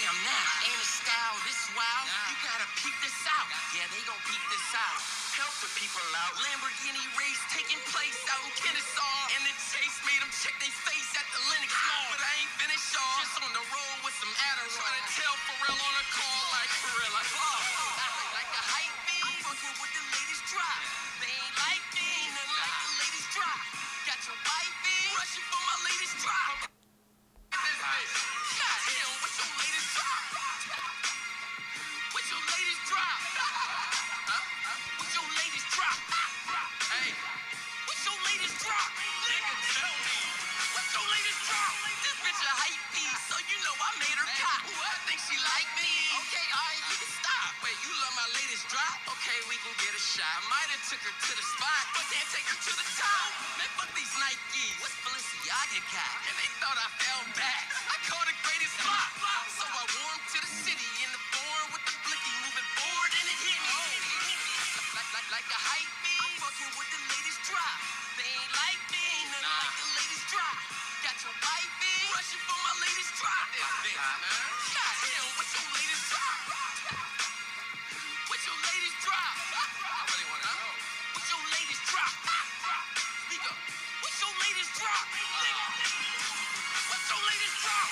am now. Ain't a style this wild. You gotta peep this out. Yeah, they gon' peep this out. Help the people out. Lamborghini race taking place out in Kennesaw. And the chase made them check their face at the Lennox Mall. But I ain't finished all. Just on the road with some Adderall. Trying to tell Pharrell on a call like Pharrell. I fall. Like a hype beat. I'm fucking with the latest drop. They ain't like me. Nothing like the latest drop. Got your wifey rushing for my latest drop. This bitch. God damn, what's your latest drop? What's your latest drop? What's your latest drop? Hey, what's your latest drop? Nigga, tell me. What's your latest drop? This bitch a hype piece, so you know I made her cop. I think she like me. Okay, alright, you can stop. Wait, you love my latest drop? Okay, we can get a shot. Might have took her to the spot, but can't take her to the top. Man, fuck these Nikes. What's Balenciaga got? And they thought I fell back. I call the greatest flop. So I wore 'em to the city in the foreign with the blicky, moving forward and it hit me. Like a hype beat. I'm fucking with the latest drop. They ain't like me, nothing like the latest drop. Got your wifey rushing for my latest drop. This bitch, man. God damn, what's your latest drop? What's your latest drop? I really want to know. What's your latest drop? Speak up. What's your latest drop? What's your latest drop?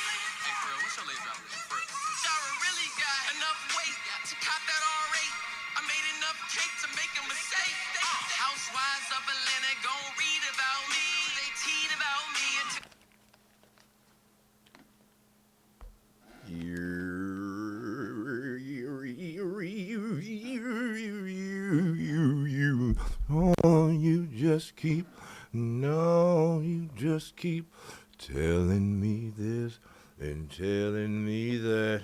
Hey, for real, what's your latest drop? For real. Shara really got enough weight to cop that R8. I made enough cake to make a mistake. Housewives of Atlanta gon' read about me. They teed about me until oh, you just keep telling me this and telling me that.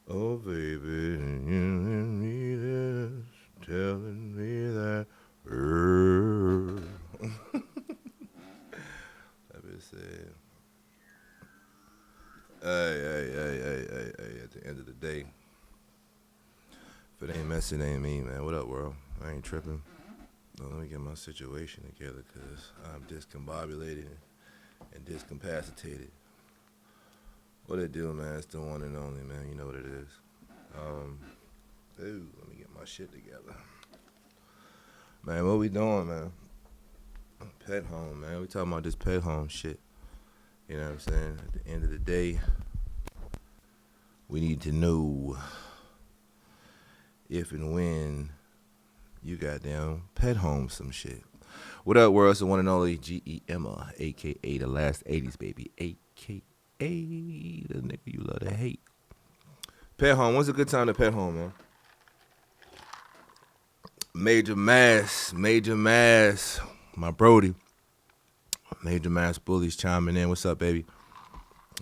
Oh, baby, telling me this, telling me that. That bitch said, hey, at the end of the day, if it ain't messy, it ain't me, man. What up, world? I ain't tripping. No, let me get my situation together, because I'm discombobulated and discapacitated. What it do, man? It's the one and only, man. You know what it is. Let me get my shit together. Man, what we doing, man? Pet home, man. We talking about this pet home shit. You know what I'm saying? At the end of the day, we need to know if and when you goddamn pet home some shit. What up, world? It's the one and only G.E.M.A., a.k.a. the last 80s, baby. A.k.a. the nigga you love to hate. Pet home. When's a good time to pet home, man? Major Mass, my Brody. Major Mass Bullies chiming in. What's up, baby?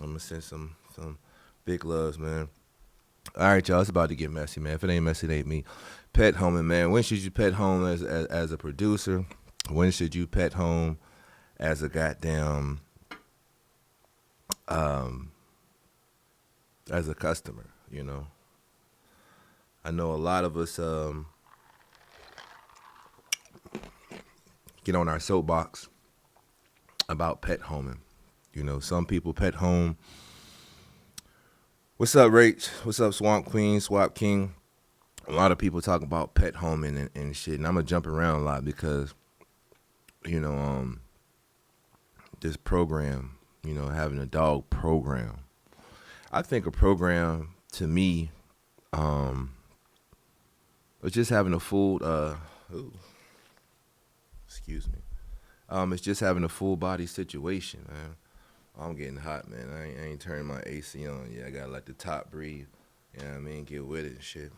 I'm gonna send some big loves, man. All right, y'all. It's about to get messy, man. If it ain't messy, it ain't me. Pet homing, man. When should you pet home as a producer? When should you pet home as a goddamn as a customer? You know, I know a lot of us get on our soapbox about pet homing. You know, some people pet home. What's up, Rach? What's up, Swamp Queen, Swap King? A lot of people talk about pet homing and shit, and I'm gonna jump around a lot because, you know, this program, you know, having a dog program. I think a program to me, was just having a full, excuse me. It's just having a full body situation, man. I'm getting hot, man. I ain't turning my AC on yet. I gotta let the top breathe. You know what I mean? Get with it and shit.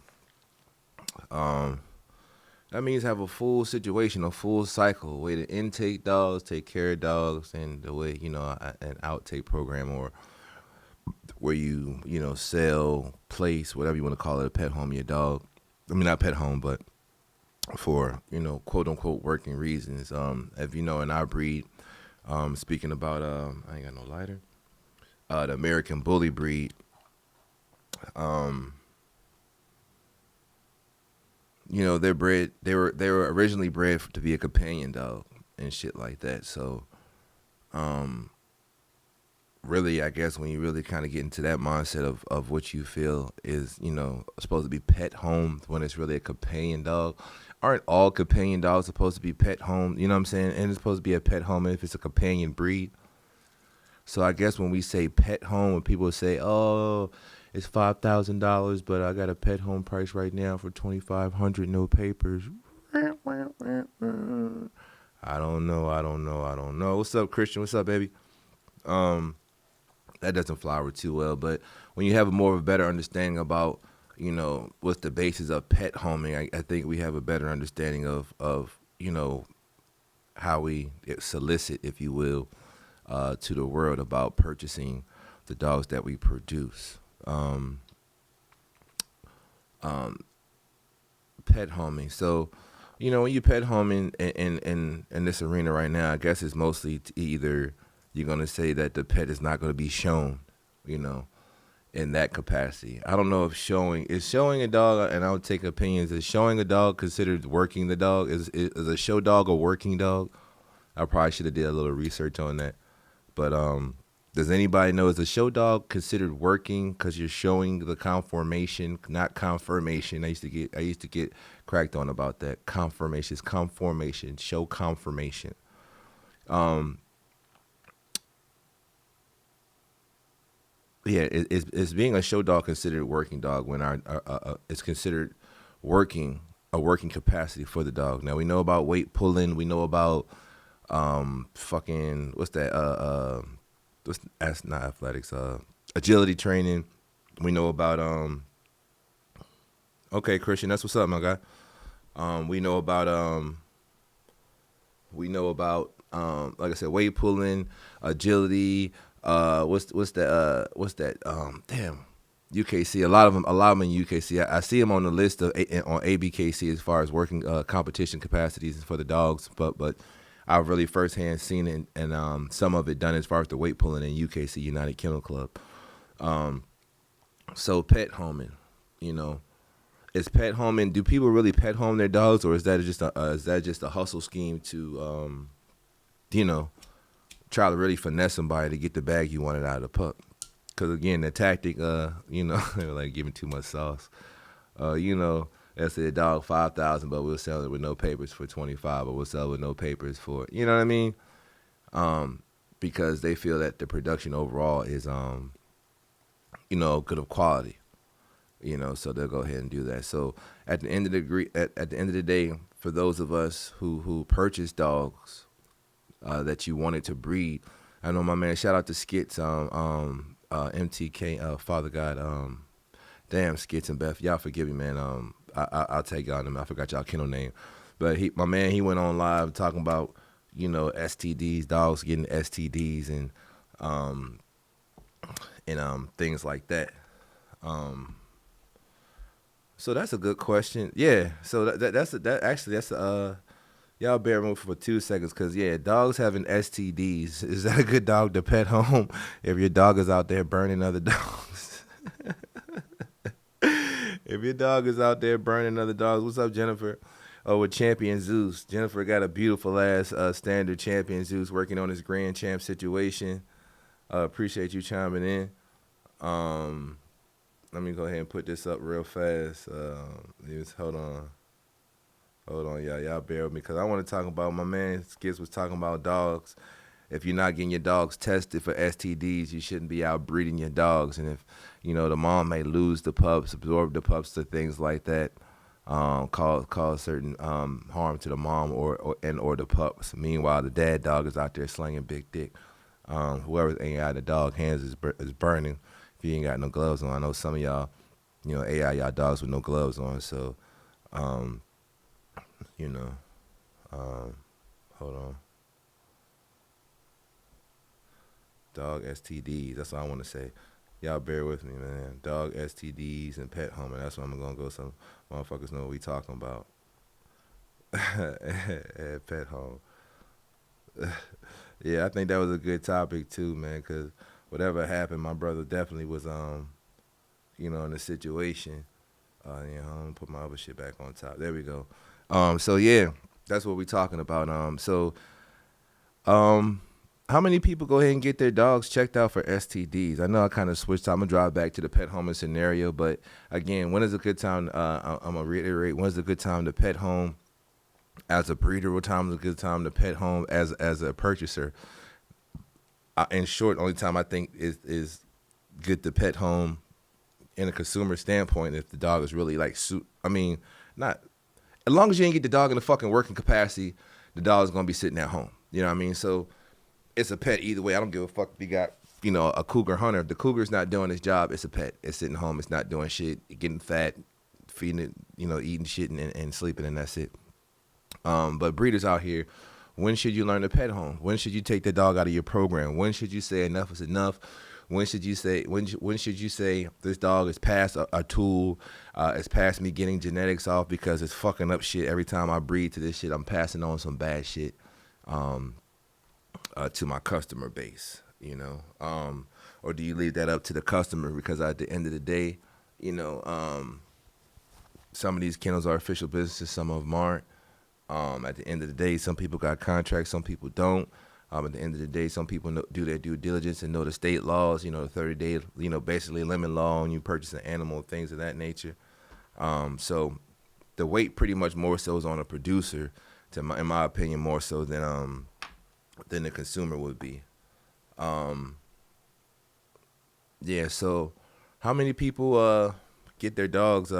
That means have a full situation, a full cycle, way to intake dogs, take care of dogs, and the way, you know, an outtake program or where you know, sell, place, whatever you want to call it, a pet home, your dog. I mean, not pet home, but for, you know, quote unquote working reasons. If you know, in our breed, speaking about, I ain't got no lighter, the American Bully breed, you know, they're bred. They were originally bred to be a companion dog and shit like that. So, really, I guess when you really kind of get into that mindset of what you feel is, supposed to be pet home when it's really a companion dog. Aren't all companion dogs supposed to be pet home? You know what I'm saying? And it's supposed to be a pet home if it's a companion breed. So I guess when we say pet home, when people say, "Oh, it's $5,000, but I got a pet home price right now for 2,500, no papers." I don't know. I don't know. I don't know. What's up, Christian? What's up, baby? Um, that doesn't flower too well. But when you have a more of a better understanding about, what's the basis of pet homing, I think we have a better understanding of how we solicit, if you will, to the world about purchasing the dogs that we produce. Pet homing. So, when you pet homing in this arena right now, I guess it's mostly either you're going to say that the pet is not going to be shown, you know, in that capacity. I don't know if showing a dog, and I would take opinions. Is showing a dog considered working the dog? Is a show dog a working dog? I probably should have did a little research on that. But does anybody know, is a show dog considered working because you're showing the conformation, not confirmation? I used to get cracked on about that. Conformation is conformation, show conformation. Yeah, is being a show dog considered a working dog when it's considered working a working capacity for the dog? Now we know about weight pulling, we know about fucking what's that that's not athletics, agility training. We know about okay, Christian, that's what's up, my guy. We know about like I said, weight pulling, agility. What's that? Damn, UKC. A lot of them in UKC. I see them on the list on ABKC as far as working competition capacities for the dogs. But I've really firsthand seen it and some of it done as far as the weight pulling in UKC, United Kennel Club. So pet homing, is pet homing? Do people really pet home their dogs, or is that just a hustle scheme to try to really finesse somebody to get the bag you wanted out of the pup? Because again, the tactic, like giving too much sauce. Let's say a dog 5,000, but we'll sell it with no papers for 25, or we'll sell it with no papers for, you know what I mean? Because they feel that the production overall is, good of quality. So they'll go ahead and do that. So at the end of the day, for those of us who purchase dogs that you wanted to breed, I know my man. Shout out to Skits, MTK, Father God, damn Skits and Beth. Y'all forgive me, man. I'll take y'all them. I forgot y'all kennel name, but he went on live talking about STDs, dogs getting STDs and things like that. So that's a good question. Yeah. So that's y'all bear with me for 2 seconds, because dogs having STDs, is that a good dog to pet home if your dog is out there burning other dogs? If your dog is out there burning other dogs, what's up, Jennifer? Oh, with Champion Zeus. Jennifer got a beautiful ass standard Champion Zeus working on his Grand Champ situation. Appreciate you chiming in. Let me go ahead and put this up real fast. Hold on, y'all bear with me, because I want to talk about, my man Skits was talking about dogs. If you're not getting your dogs tested for STDs, you shouldn't be out breeding your dogs. And if, the mom may lose the pups, absorb the pups to things like that, cause certain harm to the mom or the pups. Meanwhile, the dad dog is out there slinging big dick. Whoever ain't got the dog hands is burning if you ain't got no gloves on. I know some of y'all, AI y'all dogs with no gloves on. So, hold on. Dog STDs. That's what I want to say. Y'all bear with me, man. Dog STDs and pet homing. That's what I'm going to go. Some motherfuckers know what we talking about. Pet home. Yeah, I think that was a good topic too, man, because whatever happened, my brother definitely was, in a situation. I'm going to put my other shit back on top. There we go. So, yeah, that's what we talking about. How many people go ahead and get their dogs checked out for STDs? I know I kind of switched. I'm gonna drive back to the pet home scenario, but again, when is a good time? I'm gonna reiterate. When is a good time to pet home as a breeder? What time is a good time to pet home as a purchaser? In short, only time I think is good to pet home in a consumer standpoint if the dog is really like I mean, not as long as you ain't get the dog in the fucking working capacity, the dog is gonna be sitting at home. You know what I mean? So it's a pet either way. I don't give a fuck if you got, a cougar hunter. If the cougar's not doing his job, it's a pet. It's sitting home. It's not doing shit, getting fat, feeding it, eating shit and sleeping, and that's it. But breeders out here, when should you learn to pet home? When should you take the dog out of your program? When should you say enough is enough? When should you say when should you say this dog is past a tool? It's past me getting genetics off because it's fucking up shit every time I breed to this shit. I'm passing on some bad shit. To my customer base, or do you leave that up to the customer? Because at the end of the day, some of these kennels are official businesses, some of them aren't. At the end of the day, some people got contracts, some people don't. At the end of the day, some people do their due diligence and know the state laws, the 30-day, basically limit law on you purchasing an animal, things of that nature. So the weight pretty much more so is on a producer, in my opinion, more so than the consumer would be. Yeah, so how many people get their dogs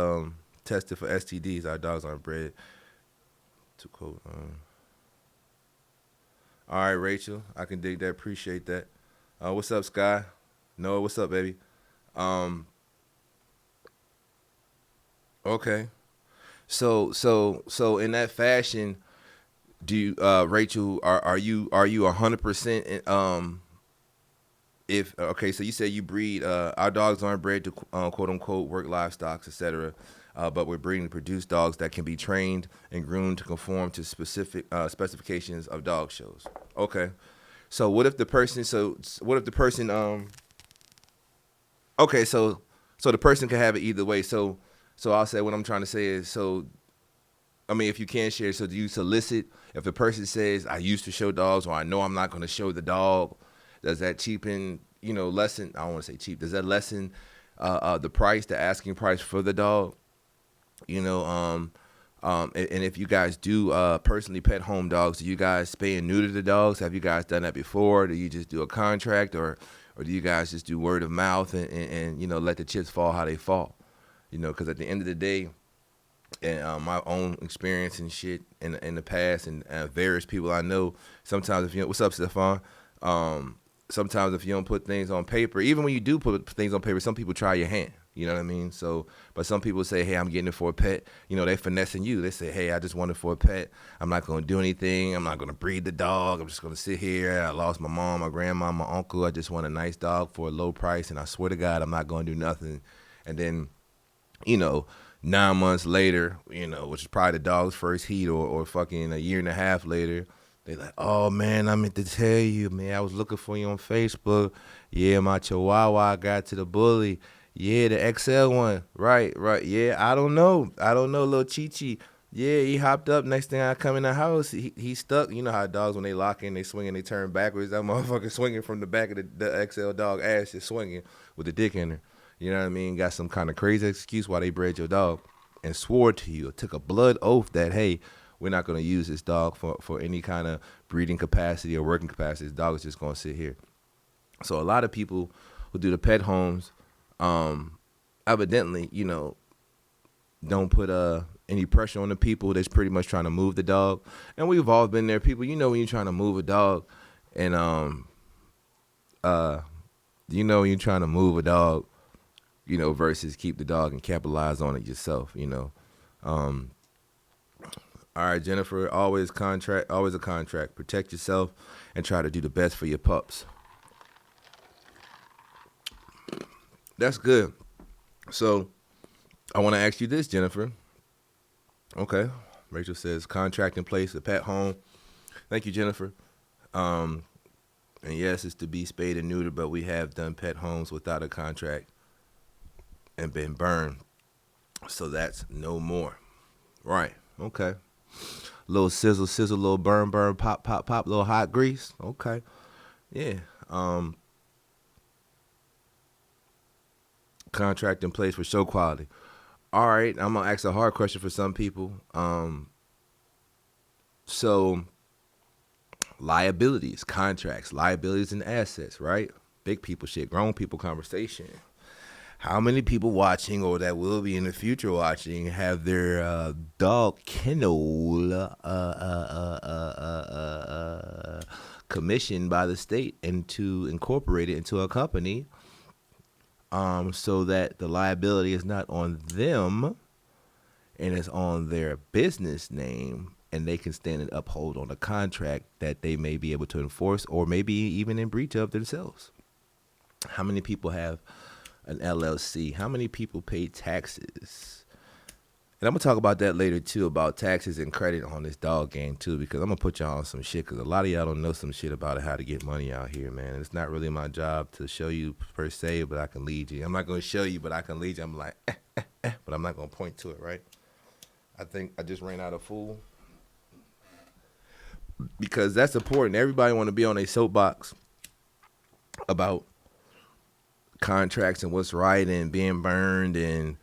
tested for STDs? Our dogs aren't bred. Too cold. All right, Rachel, I can dig that. Appreciate that. What's up, Sky? Noah, what's up, baby? Okay. So in that fashion, do you, Rachel, are you 100%? If okay, so you say you breed. Our dogs aren't bred to quote unquote work livestock, etc. But we're breeding to produce dogs that can be trained and groomed to conform to specific specifications of dog shows. Okay, so what if the person? Okay, so the person can have it either way. So I'll say what I'm trying to say is I mean, if you can share, so do you solicit? If the person says, I used to show dogs, or I know I'm not going to show the dog, does that cheapen, lessen, I don't want to say cheap, does that lessen the price, the asking price for the dog? And if you guys do personally pet home dogs, do you guys spay and neuter the dogs? Have you guys done that before? Do you just do a contract, or do you guys just do word of mouth and let the chips fall how they fall? Because at the end of the day, and my own experience and shit in the past, and various people I know. Sometimes what's up, Stefan? Sometimes if you don't put things on paper, even when you do put things on paper, some people try your hand. You know what I mean? So, but some people say, hey, I'm getting it for a pet. They finessing you. They say, hey, I just want it for a pet. I'm not going to do anything. I'm not going to breed the dog. I'm just going to sit here. I lost my mom, my grandma, my uncle. I just want a nice dog for a low price. And I swear to God, I'm not going to do nothing. And then, 9 months later, which is probably the dog's first heat, or fucking a year and a half later, they like, oh man, I meant to tell you, man, I was looking for you on Facebook. Yeah, my Chihuahua got to the bully. Yeah, the XL one. Right. Yeah, I don't know, little Chi-Chi. Yeah, he hopped up. Next thing I come in the house, he stuck. You know how dogs, when they lock in, they swing and they turn backwards. That motherfucker swinging from the back of the XL dog ass, just swinging with the dick in her. You know what I mean? Got some kind of crazy excuse why they bred your dog, and swore to you, took a blood oath that, hey, we're not going to use this dog for any kind of breeding capacity or working capacity. This dog is just going to sit here. So a lot of people who do the pet homes, evidently, don't put any pressure on the people that's pretty much trying to move the dog. And we've all been there. People, when you're trying to move a dog, and when you're trying to move a dog, versus keep the dog and capitalize on it yourself, All right, Jennifer, always a contract. Protect yourself and try to do the best for your pups. That's good. So I want to ask you this, Jennifer. Okay. Rachel says contract in place, a pet home. Thank you, Jennifer. And yes, it's to be spayed and neutered, but we have done pet homes without a contract and been burned. So that's no more. Right. Okay. Little sizzle, little burn, pop, little hot grease. Okay. Yeah. Contract in place for show quality. All right, I'm gonna ask a hard question for some people. So liabilities, contracts, liabilities and assets, right? Big people shit, grown people conversation. How many people watching or that will be in the future watching have their dog kennel commissioned by the state and to incorporate it into a company, so that the liability is not on them and it's on their business name, and they can stand and uphold on a contract that they may be able to enforce or maybe even in breach of themselves? How many people have an LLC? How many people pay taxes? And I'm gonna talk about that later too, about taxes and credit on this dog game too, because I'm gonna put y'all on some shit, because a lot of y'all don't know some shit about how to get money out here, man. And it's not really my job to show you per se, but I can lead you. I'm not gonna show you, but I can lead you. I'm like, but I'm not gonna point to it, right? I think I just ran out of fool, because that's important. Everybody want to be on a soapbox about contracts and what's right and being burned and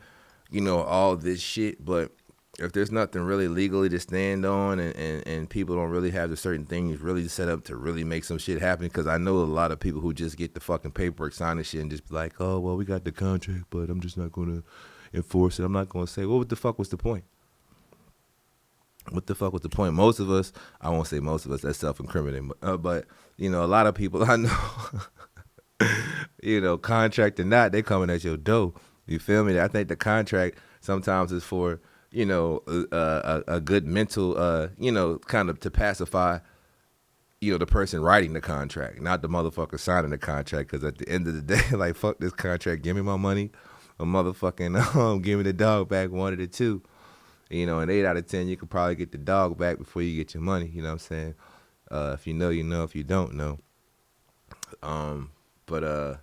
all this shit. But if there's nothing really legally to stand on, and people don't really have the certain things really set up to really make some shit happen, because I know a lot of people who just get the fucking paperwork, sign the shit, and just be like, oh, well, we got the contract, but I'm just not going to enforce it. I'm not going to say, well, what the fuck was the point? What the fuck was the point? Most of us, I won't say most of us, that's self-incriminating, but a lot of people I know, contract or not, they coming at your door. You feel me? I think the contract sometimes is for, a good mental, kind of to pacify, the person writing the contract, not the motherfucker signing the contract. Because at the end of the day, like, fuck this contract, give me my money, or motherfucking give me the dog back, one of the two. And 8 out of 10, you could probably get the dog back before you get your money. You know what I'm saying? If you know, you know. If you don't know. But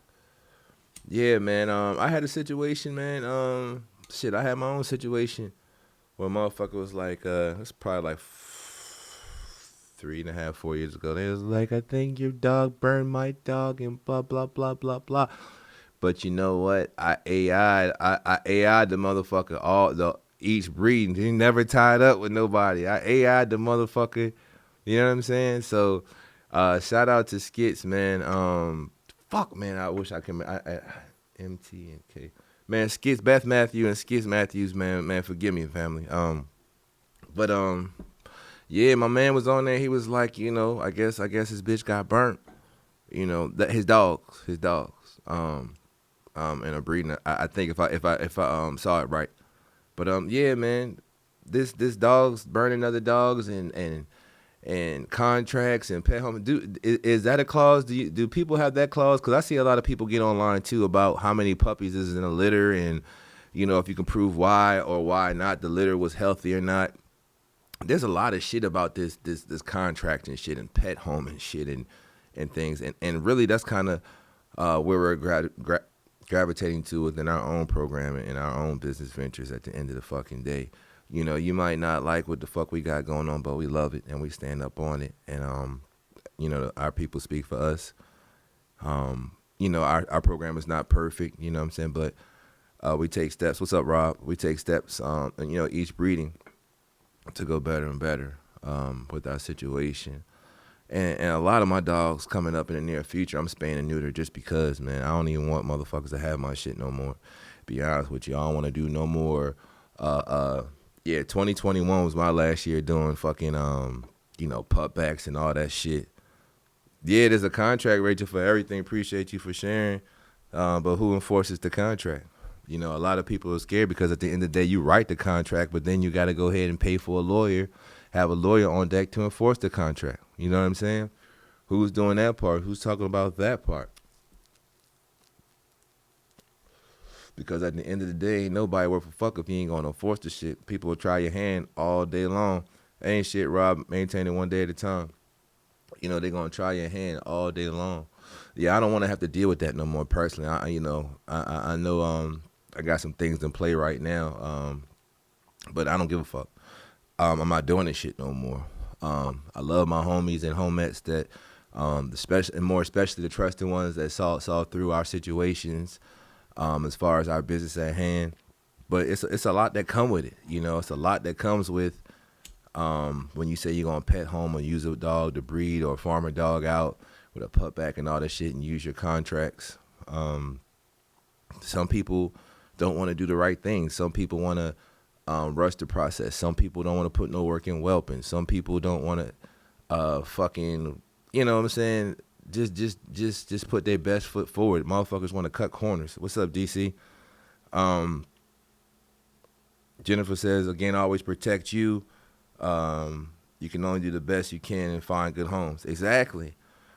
yeah, man. I had a situation, man. I had my own situation where a motherfucker was like, it's probably like 3.5, 4 years ago. They was like, I think your dog burned my dog and blah blah blah blah blah. But you know what? I AI'd the motherfucker each breed. He never tied up with nobody. I AI'd the motherfucker. You know what I'm saying? So, shout out to Skits, man. Fuck, man. I wish I could. MT and K. Man, Skits, Beth Matthew and Skits Matthews, man, forgive me, family. But yeah, my man was on there. He was like, I guess his bitch got burnt. That his dogs. And a breeding. I think if I saw it right. But yeah, man, this dogs burning other dogs and contracts and pet home. Is that a clause? Do people have that clause? Because I see a lot of people get online too about how many puppies is in a litter, and if you can prove why or why not the litter was healthy or not. There's a lot of shit about this contract and shit and pet home and shit and things, and really that's kind of where we're gravitating to within our own programming and our own business ventures at the end of the fucking day. You might not like what the fuck we got going on, but we love it and we stand up on it. And, our people speak for us. Our program is not perfect, you know what I'm saying? But we take steps. What's up, Rob? We take steps, each breeding to go better and better with our situation. And a lot of my dogs coming up in the near future, I'm spaying and neuter just because, man, I don't even want motherfuckers to have my shit no more. Be honest with you, I don't want to do no more. 2021 was my last year doing fucking, putbacks and all that shit. Yeah, there's a contract, Rachel, for everything. Appreciate you for sharing. But who enforces the contract? A lot of people are scared because at the end of the day, you write the contract, but then you got to go ahead and pay for a lawyer, have a lawyer on deck to enforce the contract. You know what I'm saying? Who's doing that part? Who's talking about that part? Because at the end of the day, ain't nobody worth a fuck if you ain't gonna enforce the shit. People will try your hand all day long. Ain't shit, Rob. Maintain it one day at a time. They're gonna try your hand all day long. Yeah, I don't want to have to deal with that no more personally. I know I got some things in play right now, but I don't give a fuck. I'm not doing this shit no more. I love my homies and homettes that Especially the trusted ones that saw through our situations, as far as our business at hand. But it's a lot that come with it. You know, it's a lot that comes with when you say you're gonna pet home or use a dog to breed or farm a dog out with a pup back and all that shit and use your contracts. Some people don't want to do the right thing. Some people want to rush the process. Some people don't want to put no work in whelping. Some people don't want to fucking, you know what I'm saying? Just put their best foot forward. Motherfuckers want to cut corners. What's up, DC? Jennifer says again, always protect you. You can only do the best you can and find good homes. Exactly.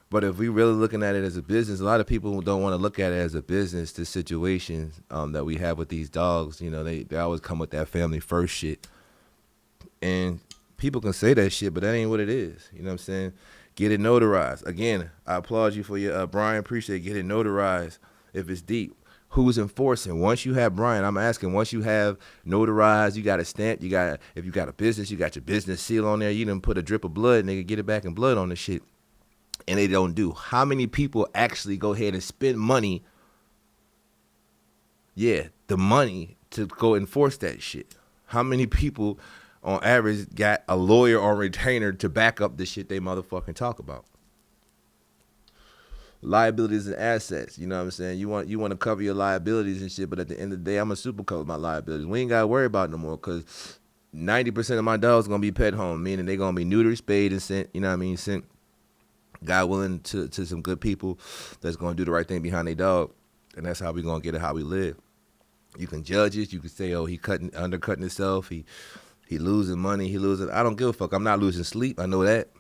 But if we really looking at it as a business, a lot of people don't want to look at it as a business. The situations that we have with these dogs, you know, they always come with that family first shit. And people can say that shit, but that ain't what it is. You know what I'm saying? Get it notarized. Again, I applaud you for your, Brian, appreciate it. Get it notarized if it's deep. Who's enforcing? Once you have, Brian, I'm asking, once you have notarized, you got a stamp, if you got a business, you got your business seal on there, you done put a drip of blood, nigga, get it back in blood on the shit. And they don't do. How many people actually go ahead and spend money, the money to go enforce that shit? How many people on average got a lawyer or retainer to back up the shit they motherfucking talk about? Liabilities and assets, you know what I'm saying? You want to cover your liabilities and shit, but at the end of the day, I'm a super cover my liabilities. We ain't got to worry about it no more because 90% of my dogs going to be pet home, meaning they going to be neutered, spayed, and sent, you know what I mean, sent, God willing, to some good people that's going to do the right thing behind their dog. And that's how we going to get it, how we live. You can judge it. You can say, oh, he undercutting himself. He losing money. He losing. I don't give a fuck. I'm not losing sleep. I know that.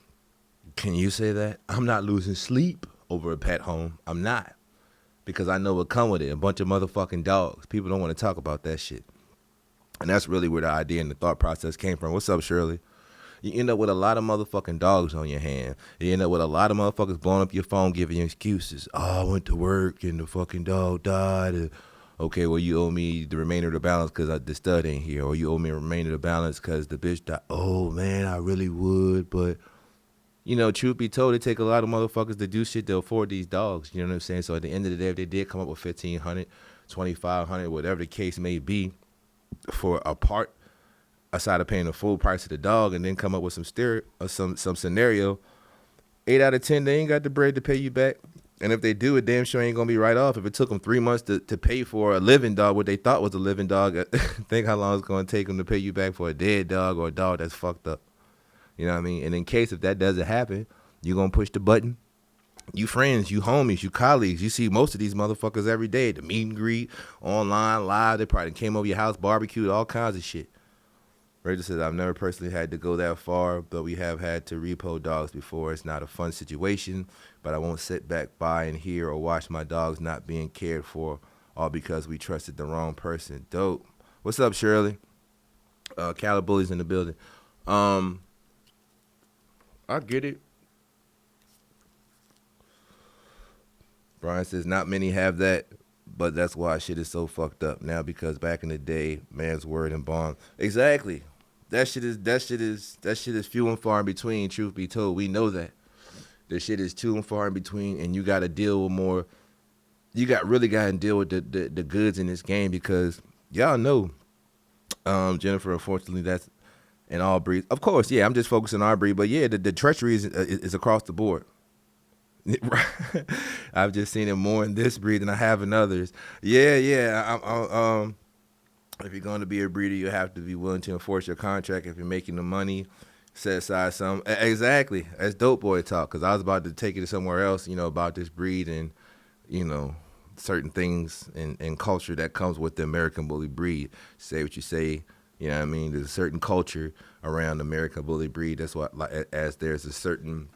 Can you say that? I'm not losing sleep over a pet home. I'm not. Because I know what come with it. A bunch of motherfucking dogs. People don't want to talk about that shit. And that's really where the idea and the thought process came from. What's up, Shirley? You end up with a lot of motherfucking dogs on your hand. You end up with a lot of motherfuckers blowing up your phone giving you excuses. Oh, I went to work and the fucking dog died. Okay, well, you owe me the remainder of the balance because the stud ain't here. Or you owe me the remainder of the balance because the bitch died. Oh, man, I really would. But, you know, truth be told, it take a lot of motherfuckers to do shit to afford these dogs. You know what I'm saying? So at the end of the day, if they did come up with $1,500, $2,500, whatever the case may be for a part, aside of paying the full price of the dog, and then come up with some scenario, 8 out of 10 they ain't got the bread to pay you back. And if they do, it damn sure ain't gonna be right off. If it took them 3 months to pay for a living dog, what they thought was a living dog, think how long it's gonna take them to pay you back for a dead dog or a dog that's fucked up. You know what I mean? And in case if that doesn't happen, you gonna push the button. You friends, you homies, you colleagues, you see most of these motherfuckers every day. The meet and greet, online, live, they probably came over your house, barbecued, all kinds of shit. Rachel says, I've never personally had to go that far, but we have had to repo dogs before. It's not a fun situation, but I won't sit back by and hear or watch my dogs not being cared for, all because we trusted the wrong person. Dope. What's up, Shirley? Cali Bullies in the building. I get it. Brian says, not many have that, but that's why shit is so fucked up now, because back in the day, man's word and bond. Exactly. That shit is few and far in between, truth be told. We know that. The shit is too and far in between, and you got to deal with more. You really got to deal with the goods in this game, because y'all know, Jennifer, unfortunately, that's in all breeds. Of course, yeah, I'm just focusing on our breed, but yeah, the treachery is across the board. I've just seen it more in this breed than I have in others. Yeah. If you're going to be a breeder, you have to be willing to enforce your contract. If you're making the money, set aside some. Exactly. That's dope boy talk, because I was about to take it somewhere else, you know, about this breed and, you know, certain things and culture that comes with the American Bully breed. Say what you say, you know what I mean? There's a certain culture around the American Bully breed. That's what, as there's a certain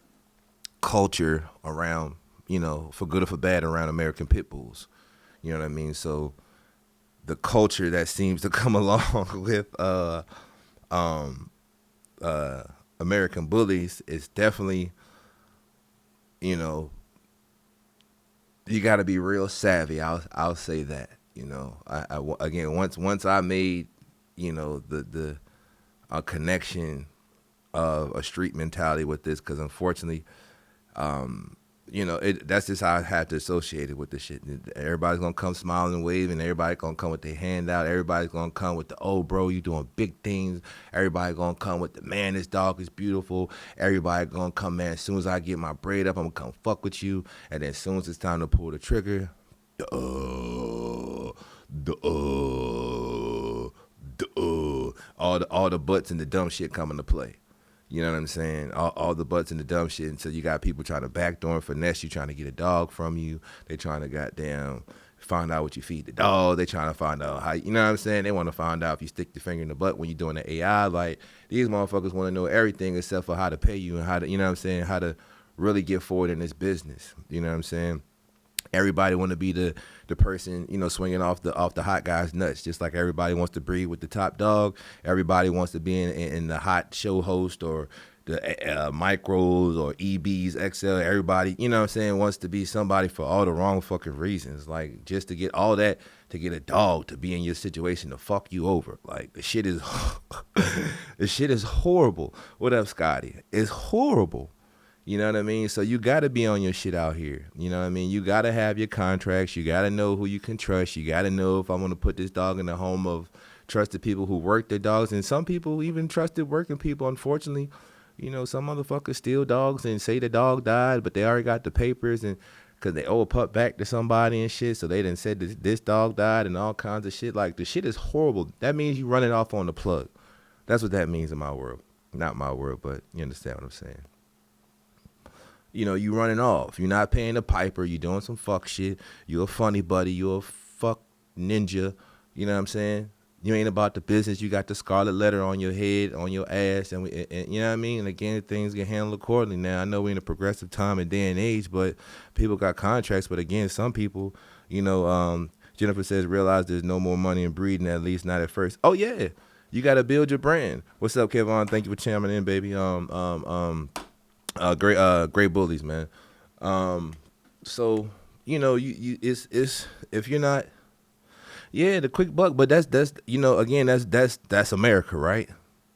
culture around, you know, for good or for bad, around American pit bulls. You know what I mean? So the culture that seems to come along with American bullies is definitely, you know, you got to be real savvy. I'll say that. You know, I again, once I made, you know, the connection of a street mentality with this, because unfortunately, That's just how I have to associate it with the shit. Everybody's gonna come smiling and waving. Everybody gonna come with their hand out. Everybody's gonna come with the, oh, bro, you doing big things. Everybody gonna come with the, man, this dog is beautiful. Everybody gonna come, man, as soon as I get my braid up, I'm gonna come fuck with you. And then as soon as it's time to pull the trigger, all the butts and the dumb shit come into play. You know what I'm saying? All the butts and the dumb shit. And so you got people trying to backdoor and finesse you, trying to get a dog from you. They trying to goddamn find out what you feed the dog. They trying to find out how, you know what I'm saying? They want to find out if you stick your finger in the butt when you're doing the AI. Like, these motherfuckers want to know everything except for how to pay you and how to, you know what I'm saying, how to really get forward in this business. You know what I'm saying? Everybody want to be the person, swinging off the hot guy's nuts. Just like everybody wants to breed with the top dog. Everybody wants to be in the hot show host or the micros or EBs, XL. Everybody, you know what I'm saying, wants to be somebody for all the wrong fucking reasons. Like, just to get all that, to get a dog to be in your situation to fuck you over. Like, the shit is horrible. What up, Scotty? It's horrible. You know what I mean? So you got to be on your shit out here. You know what I mean? You got to have your contracts. You got to know who you can trust. You got to know if I want to put this dog in the home of trusted people who work their dogs. And some people even trusted working people. Unfortunately, some motherfuckers steal dogs and say the dog died, but they already got the papers and because they owe a pup back to somebody and shit. So they done said this dog died and all kinds of shit. Like, the shit is horrible. That means you running off on the plug. That's what that means in my world. Not my world, but you understand what I'm saying. You running off. You're not paying the piper. You doing some fuck shit. You a funny buddy. You a fuck ninja. You know what I'm saying? You ain't about the business. You got the scarlet letter on your head, on your ass, and you know what I mean? And again, things get handled accordingly. Now, I know we're in a progressive time and day and age, but people got contracts. But again, some people, Jennifer says, realize there's no more money in breeding, at least not at first. Oh, yeah. You got to build your brand. What's up, Kevon? Thank you for chiming in, baby. Great bullies, man. So it's if you're not, the quick buck, but that's again, that's America, right?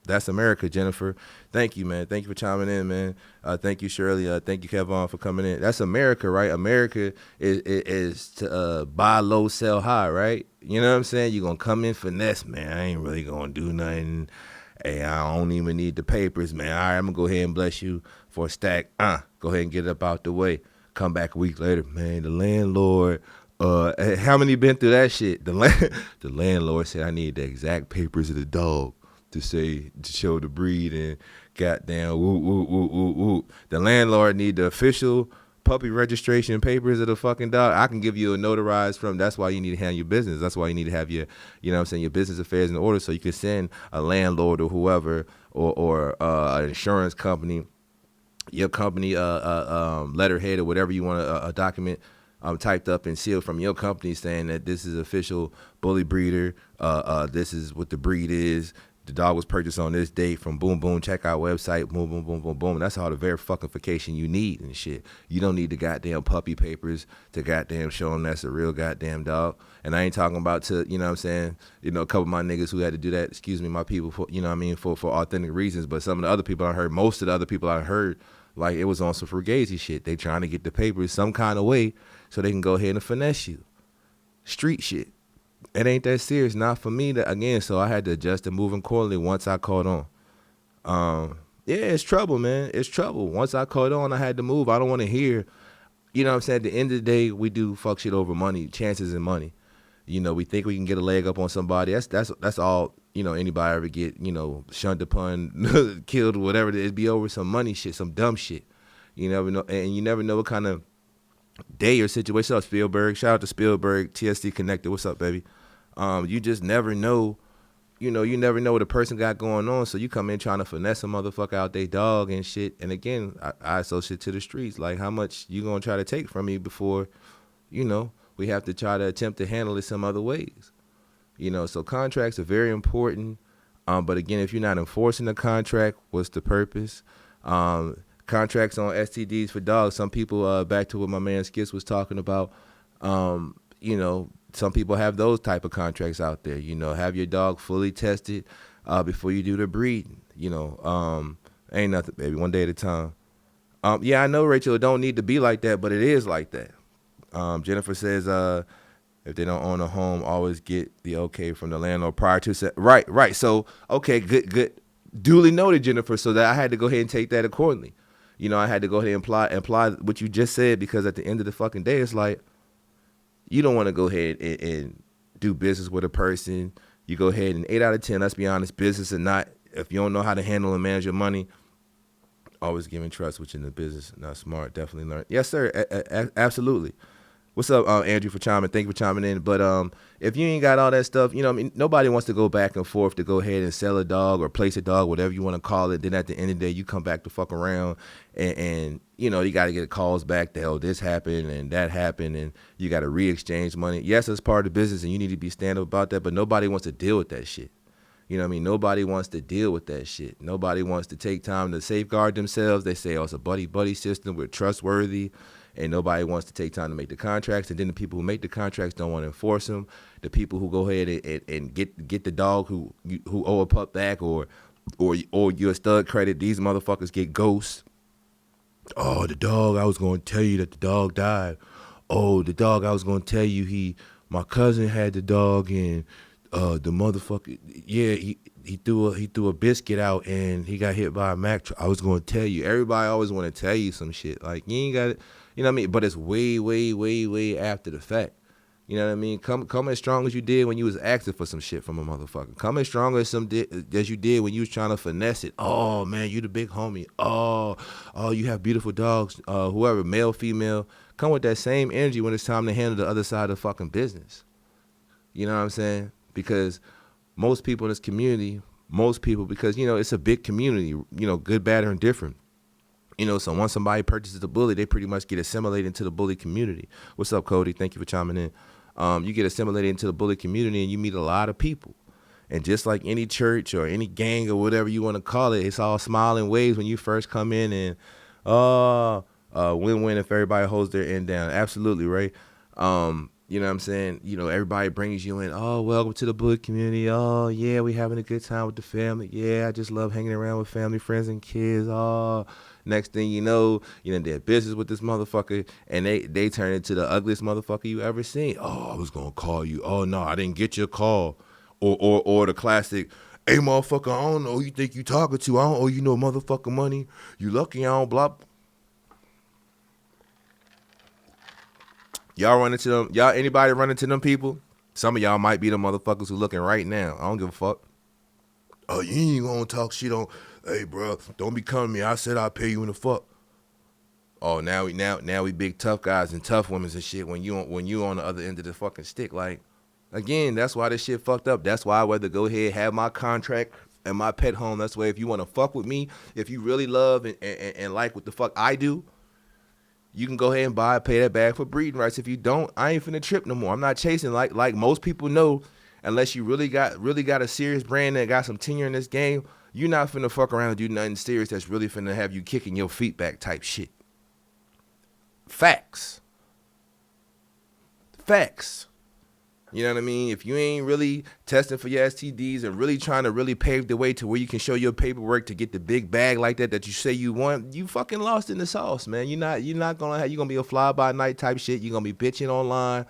That's America, Jennifer. Thank you, man. Thank you for chiming in, man. Thank you, Shirley. Thank you, Kevon, for coming in. That's America, right? America is to buy low, sell high, right? You know what I'm saying? You're gonna come in finesse, man. I ain't really gonna do nothing. Hey, I don't even need the papers, man. All right, I'm gonna go ahead and bless you for a stack. Go ahead and get it up out the way. Come back a week later, man. The landlord, how many been through that shit? The landlord said I need the exact papers of the dog to show the breed and goddamn woo woo woo woo woo. The landlord need the official puppy registration papers of the fucking dog. I can give you a notarized from. That's why you need to handle your business. That's why you need to have your, your business affairs in order so you can send a landlord or whoever or an insurance company, your company letterhead or whatever you want a document typed up and sealed from your company saying that this is official bully breeder. This is what the breed is. The dog was purchased on this date from boom, boom, check out website, boom, boom, boom, boom, boom. That's all the verification you need and shit. You don't need the goddamn puppy papers to goddamn show them that's a real goddamn dog. And I ain't talking about to, you know what I'm saying, a couple of my niggas who had to do that, excuse me, my people, for, for authentic reasons. But some of the other people I heard, most of the other people I heard, like it was on some fugazi shit. They trying to get the papers some kind of way so they can go ahead and finesse you. Street shit. It ain't that serious, not for me. So I had to adjust and move accordingly once I caught on. It's trouble, man. It's trouble. Once I caught on, I had to move. I don't want to hear, you know what I'm saying? At the end of the day, we do fuck shit over money, chances and money. We think we can get a leg up on somebody. That's all, anybody ever get, shunned upon, killed, whatever it is, be over some money shit, some dumb shit. You never know, and you never know what kind of day or situation. What's up, Spielberg? Shout out to Spielberg, TSC Connected. What's up, baby? You just never know, you never know what a person got going on. So you come in trying to finesse a motherfucker out they dog and shit. And again, I associate to the streets. Like, how much you gonna try to take from me before, we have to try to attempt to handle it some other ways. So contracts are very important. But again, if you're not enforcing the contract, what's the purpose? Contracts on STDs for dogs. Some people, back to what my man Skis was talking about, some people have those type of contracts out there. Have your dog fully tested before you do the breeding. Ain't nothing, baby. One day at a time. Yeah, I know, Rachel, it don't need to be like that, but it is like that. Jennifer says, if they don't own a home, always get the okay from the landlord prior to right. So okay, good, duly noted, Jennifer. So that I had to go ahead and take that accordingly. I had to go ahead and apply what you just said, because at the end of the fucking day, it's like you don't want to go ahead and do business with a person. You go ahead and 8 out of 10, let's be honest, business or not, if you don't know how to handle and manage your money, always giving trust, which in the business, not smart, definitely learn. Yes, sir, absolutely. What's up, Andrew, for chiming? Thank you for chiming in. But if you ain't got all that stuff, nobody wants to go back and forth to go ahead and sell a dog or place a dog, whatever you want to call it. Then at the end of the day, you come back to fuck around and you got to get calls back. The hell, this happened and that happened, and you got to re-exchange money. Yes, it's part of the business, and you need to be stand-up about that. But nobody wants to deal with that shit. You know what I mean? Nobody wants to deal with that shit. Nobody wants to take time to safeguard themselves. They say, oh, it's a buddy system. We're trustworthy. And nobody wants to take time to make the contracts. And then the people who make the contracts don't want to enforce them. The people who go ahead and get the dog who owe a pup back or your stud credit, these motherfuckers get ghosts. Oh, the dog, I was going to tell you that the dog died. Oh, the dog, I was going to tell you my cousin had the dog, and the motherfucker, yeah, he threw a biscuit out and he got hit by a Mack truck. I was going to tell you. Everybody always want to tell you some shit. Like, you ain't got it. You know what I mean? But it's way, way, way, way after the fact. You know what I mean? Come as strong as you did when you was asking for some shit from a motherfucker. Come as strong as you did when you was trying to finesse it. Oh, man, you the big homie. Oh, you have beautiful dogs. Whoever, male, female. Come with that same energy when it's time to handle the other side of the fucking business. You know what I'm saying? Because most people in this community, because, it's a big community, good, bad, or indifferent. So once somebody purchases a bully, they pretty much get assimilated into the bully community. What's up, Cody? Thank you for chiming in. You get assimilated into the bully community and you meet a lot of people. And just like any church or any gang or whatever you want to call it, it's all smiling waves when you first come in, and win-win if everybody holds their end down. Absolutely, right? You know what I'm saying? Everybody brings you in. Oh, welcome to the bully community. Oh, yeah, we having a good time with the family. Yeah, I just love hanging around with family, friends, and kids. Oh, next thing you know, they're business with this motherfucker, and they turn into the ugliest motherfucker you ever seen. Oh, I was gonna call you. Oh no, I didn't get your call. Or the classic, hey motherfucker, I don't know who you think you talking to. I don't owe you no motherfucking money. You lucky I don't blah. Y'all run into them. Anybody run into them people? Some of y'all might be the motherfuckers who looking right now. I don't give a fuck. Oh, you ain't gonna talk shit on. Hey, bro, don't be coming to me. I said I'll pay you in the fuck. Oh, now we big tough guys and tough women and shit. When you on the other end of the fucking stick, like, again, that's why this shit fucked up. That's why I'd rather go ahead, have my contract and my pet home. That's why if you want to fuck with me, if you really love and like what the fuck I do, you can go ahead and pay that bag for breeding rights. If you don't, I ain't finna trip no more. I'm not chasing like most people know. Unless you really got a serious brand that got some tenure in this game, you're not finna fuck around and do nothing serious that's really finna have you kicking your feet back type shit. Facts. You know what I mean? If you ain't really testing for your STDs and really trying to really pave the way to where you can show your paperwork to get the big bag like that you say you want, you fucking lost in the sauce, man. You're gonna be a fly by night type shit. You're gonna be bitching online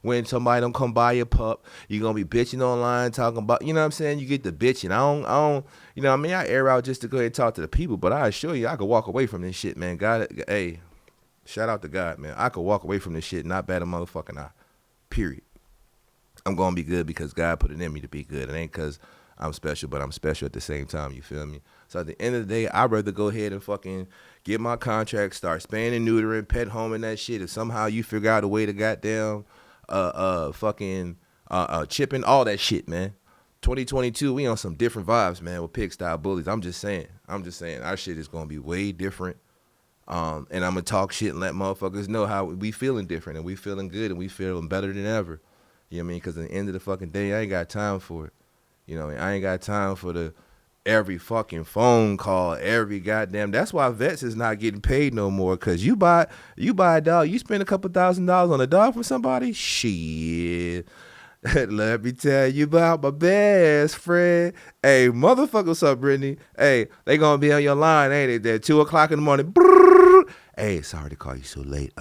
when somebody don't come buy your pup. You're gonna be bitching online talking about, you know what I'm saying? You get the bitching. I don't, you know what I mean? I air out just to go ahead and talk to the people, but I assure you I could walk away from this shit, man. God, hey, shout out to God, man. I could walk away from this shit, not bat a motherfucking eye. Period. I'm going to be good because God put it in me to be good. It ain't because I'm special, but I'm special at the same time, you feel me? So at the end of the day, I'd rather go ahead and fucking get my contract, start spaying and neutering, pet home and that shit. If somehow you figure out a way to goddamn chipping, all that shit, man. 2022, we on some different vibes, man, with pig style bullies. I'm just saying, our shit is going to be way different. And I'm going to talk shit and let motherfuckers know how we feeling different and we feeling good and we feeling better than ever. You know what I mean? Because at the end of the fucking day, I ain't got time for it. You know, I ain't got time for every fucking phone call, every goddamn. That's why vets is not getting paid no more. Because you buy a dog, you spend a couple $1,000s on a dog for somebody? Shit. Let me tell you about my best friend. Hey, motherfucker, what's up, Brittany? Hey, they gonna be on your line, ain't it? At 2 o'clock in the morning. Brrr, Hey, sorry to call you so late.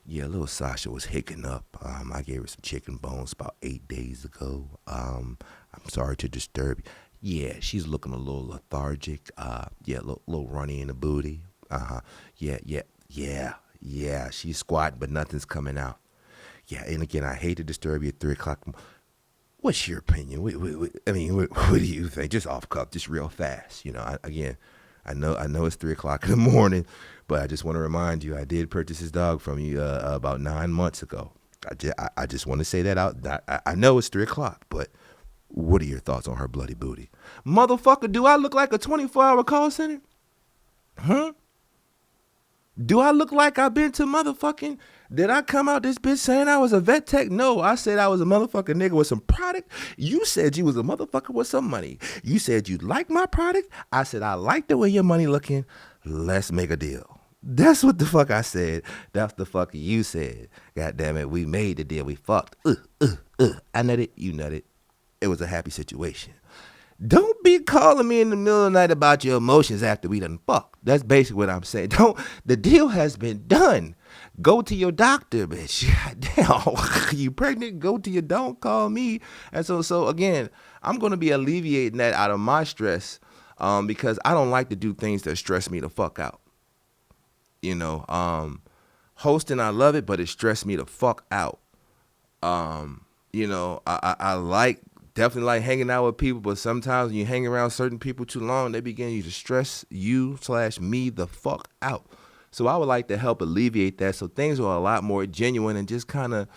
Yeah, little Sasha was hicking up. I gave her some chicken bones about 8 days ago. I'm sorry to disturb you. Yeah, she's looking a little lethargic. Yeah, little runny in the booty. Yeah. She's squatting, but nothing's coming out. Yeah, and again, I hate to disturb you at 3 o'clock. What's your opinion? What do you think? Just off cuff, just real fast. I know it's 3 o'clock in the morning, but I just want to remind you, I did purchase this dog from you about 9 months ago. I just want to say that out. I know it's 3 o'clock, but what are your thoughts on her bloody booty? Motherfucker, do I look like a 24-hour call center? Huh? Do I look like I've been to motherfucking... Did I come out this bitch saying I was a vet tech? No, I said I was a motherfucking nigga with some product. You said you was a motherfucker with some money. You said you like my product. I said I like the way your money looking. Let's make a deal. That's what the fuck I said. That's the fuck you said. God damn it, we made the deal. We fucked. I nutted, you nutted. It was a happy situation. Don't be calling me in the middle of the night about your emotions after we done fucked. That's basically what I'm saying. The deal has been done. Go to your doctor, bitch. Damn, you pregnant? Go to your, don't call me. And so again, I'm going to be alleviating that out of my stress because I don't like to do things that stress me the fuck out. Hosting, I love it, but it stressed me the fuck out. I definitely like hanging out with people, but sometimes when you hang around certain people too long, they begin you to stress you/me the fuck out. So I would like to help alleviate that so things are a lot more genuine and just kind of,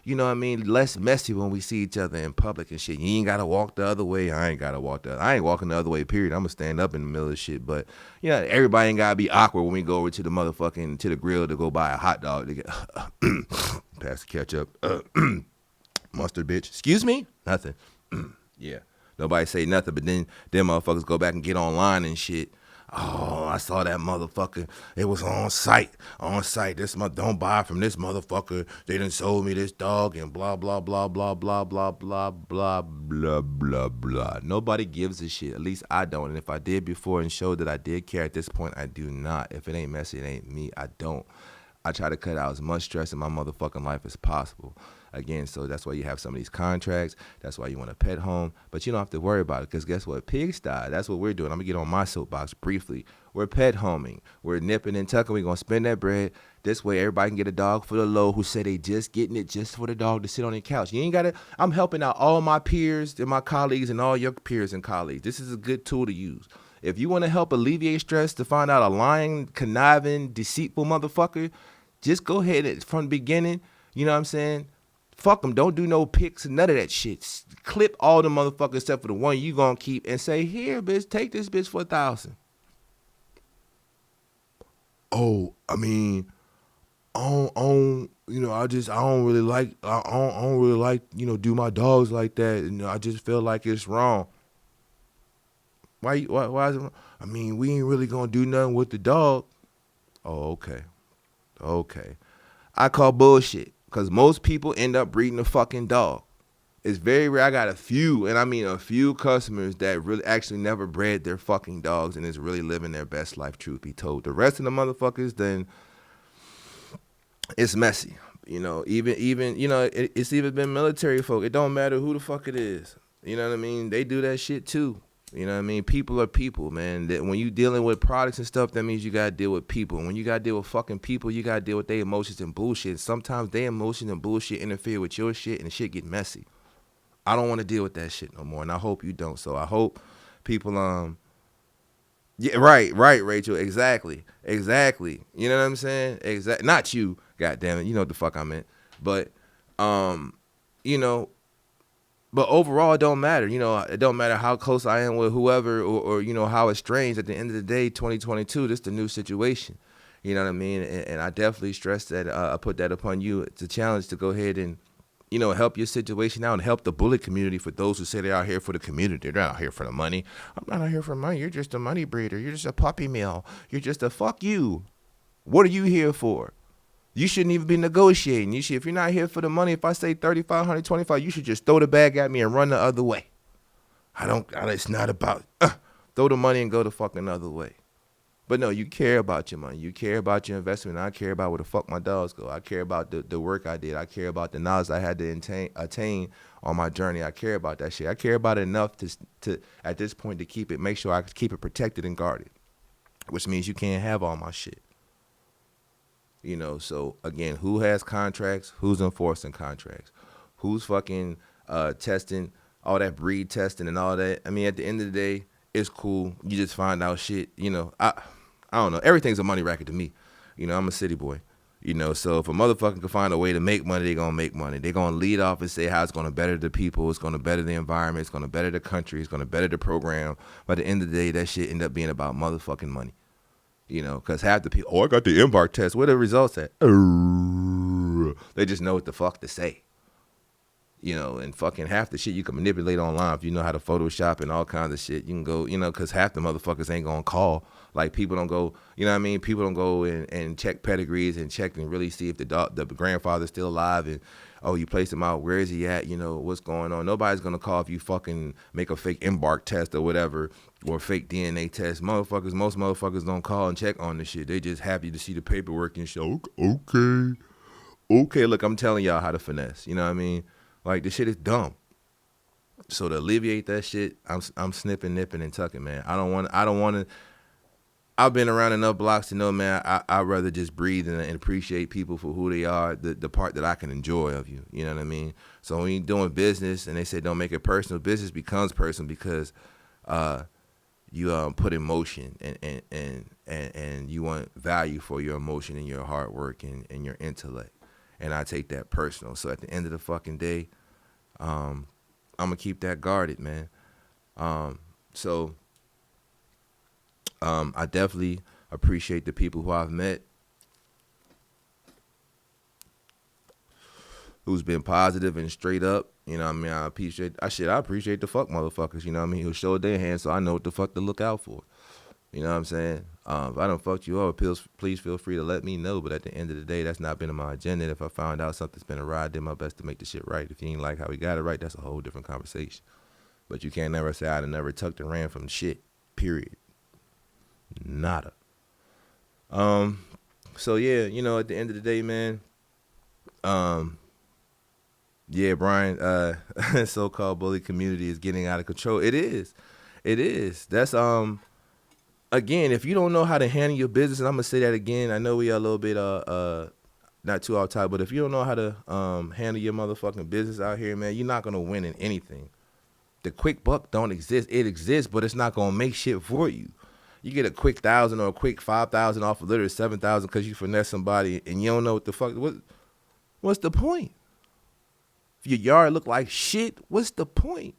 less messy when we see each other in public and shit. You ain't got to walk the other way. I ain't walking the other way, period. I'm going to stand up in the middle of shit. But, everybody ain't got to be awkward when we go over to the grill to go buy a hot dog to get, pass the ketchup, mustard, bitch. Excuse me? Nothing. Yeah. Nobody say nothing, but then them motherfuckers go back and get online and shit. Oh, I saw that motherfucker. It was on site. Don't buy from this motherfucker. They done sold me this dog and blah, blah, blah, blah, blah, blah, blah, blah, blah, blah, blah. Nobody gives a shit. At least I don't. And if I did before and showed that I did care, at this point, I do not. If it ain't messy, it ain't me. I don't. I try to cut out as much stress in my motherfucking life as possible. Again, so that's why you have some of these contracts. That's why you want a pet home. But you don't have to worry about it because guess what? Pigsty, that's what we're doing. I'm going to get on my soapbox briefly. We're pet homing. We're nipping and tucking. We're going to spend that bread. This way everybody can get a dog for the low who say they just getting it just for the dog to sit on the couch. You ain't got to. I'm helping out all my peers and my colleagues and all your peers and colleagues. This is a good tool to use. If you want to help alleviate stress to find out a lying, conniving, deceitful motherfucker, just go ahead and from the beginning, you know what I'm saying? Fuck them. Don't do no pics and none of that shit. Clip all the motherfuckers except for the one you gonna keep and say, here, bitch, take this bitch for $1,000. Oh, I don't really like, do my dogs like that. And I just feel like it's wrong. Why is it wrong? We ain't really gonna do nothing with the dog. Oh, okay. I call bullshit. Because most people end up breeding a fucking dog. It's very rare. I got a few customers that really actually never bred their fucking dogs and is really living their best life, truth be told. The rest of the motherfuckers, then it's messy. It's even been military folk. It don't matter who the fuck it is. You know what I mean? They do that shit too. You know what I mean? People are people, man. That when you dealing with products and stuff, that means you got to deal with people. And when you got to deal with fucking people, you got to deal with their emotions and bullshit. Sometimes their emotions and bullshit interfere with your shit and the shit get messy. I don't want to deal with that shit no more, and I hope you don't. So I hope people, yeah, right, Rachel, exactly. You know what I'm saying? Not you, goddamn it. You know what the fuck I meant. But, But overall, it don't matter. It don't matter how close I am with whoever or how estranged. At the end of the day, 2022, this is the new situation. You know what I mean? And I definitely stress that. I put that upon you. It's a challenge to go ahead and, help your situation out and help the bully community for those who say they're out here for the community. They're not out here for the money. I'm not out here for money. You're just a money breeder. You're just a puppy mill. You're just a fuck you. What are you here for? You shouldn't even be negotiating. If you're not here for the money, if I say 3,500, 25, you should just throw the bag at me and run the other way. It's not about throw the money and go the fucking other way. But no, you care about your money. You care about your investment. I care about where the fuck my dogs go. I care about the work I did. I care about the knowledge I had to attain on my journey. I care about that shit. I care about it enough to at this point to make sure I keep it protected and guarded, which means you can't have all my shit. You know, so again, who has contracts? Who's enforcing contracts? Who's fucking testing, all that breed testing and all that? I mean, at the end of the day, it's cool. You just find out shit. You know, I don't know. Everything's a money racket to me. You know, I'm a city boy. You know, so if a motherfucker can find a way to make money, they're going to make money. They're going to lead off and say how it's going to better the people, it's going to better the environment, it's going to better the country, it's going to better the program. But at the end of the day, that shit end up being about motherfucking money. You know, because half the people, I got the embark test. Where the results at? They just know what the fuck to say. You know, and fucking half the shit you can manipulate online if you know how to Photoshop and all kinds of shit. You can go, you know, because half the motherfuckers ain't going to call. Like, people don't go, you know what I mean? People don't go and check pedigrees and check and really see if the grandfather's still alive and, oh, you placed him out. Where is he at? You know, what's going on? Nobody's going to call if you fucking make a fake embark test or whatever or fake DNA test. Most motherfuckers don't call and check on the shit. They just happy to see the paperwork and show, okay, look, I'm telling y'all how to finesse. You know what I mean? Like, this shit is dumb. So to alleviate that shit, I'm snipping, nipping, and tucking, man. I don't want to. I've been around enough blocks to know, man, I'd rather just breathe and appreciate people for who they are, the part that I can enjoy of you. You know what I mean? So when you're doing business and they say don't make it personal, business becomes personal because you put emotion and you want value for your emotion and your hard work and your intellect. And I take that personal. So at the end of the fucking day, I'm going to keep that guarded, man. I definitely appreciate the people who I've met who's been positive and straight up. You know what I mean? I appreciate the fuck motherfuckers. You know what I mean? Who show their hand so I know what the fuck to look out for. You know what I'm saying? If I don't fuck you up, please feel free to let me know. But at the end of the day, that's not been on my agenda. And if I found out something's been awry, I did my best to make the shit right. If you ain't like how we got it right, that's a whole different conversation. But you can't never say I'd have never tucked and ran from shit. Period. Nada. So yeah, you know, at the end of the day, man, yeah, Brian, so-called bully community is getting out of control. It is. That's again, if you don't know how to handle your business, and I'm gonna say that again, I know we are a little bit not too off topic, but if you don't know how to handle your motherfucking business out here, man, you're not gonna win in anything. The quick buck don't exist. It exists, but it's not gonna make shit for you. You get a quick 1,000 or a quick 5,000 off of literally 7,000 because you finesse somebody and you don't know what the fuck. What's the point? If your yard look like shit, what's the point?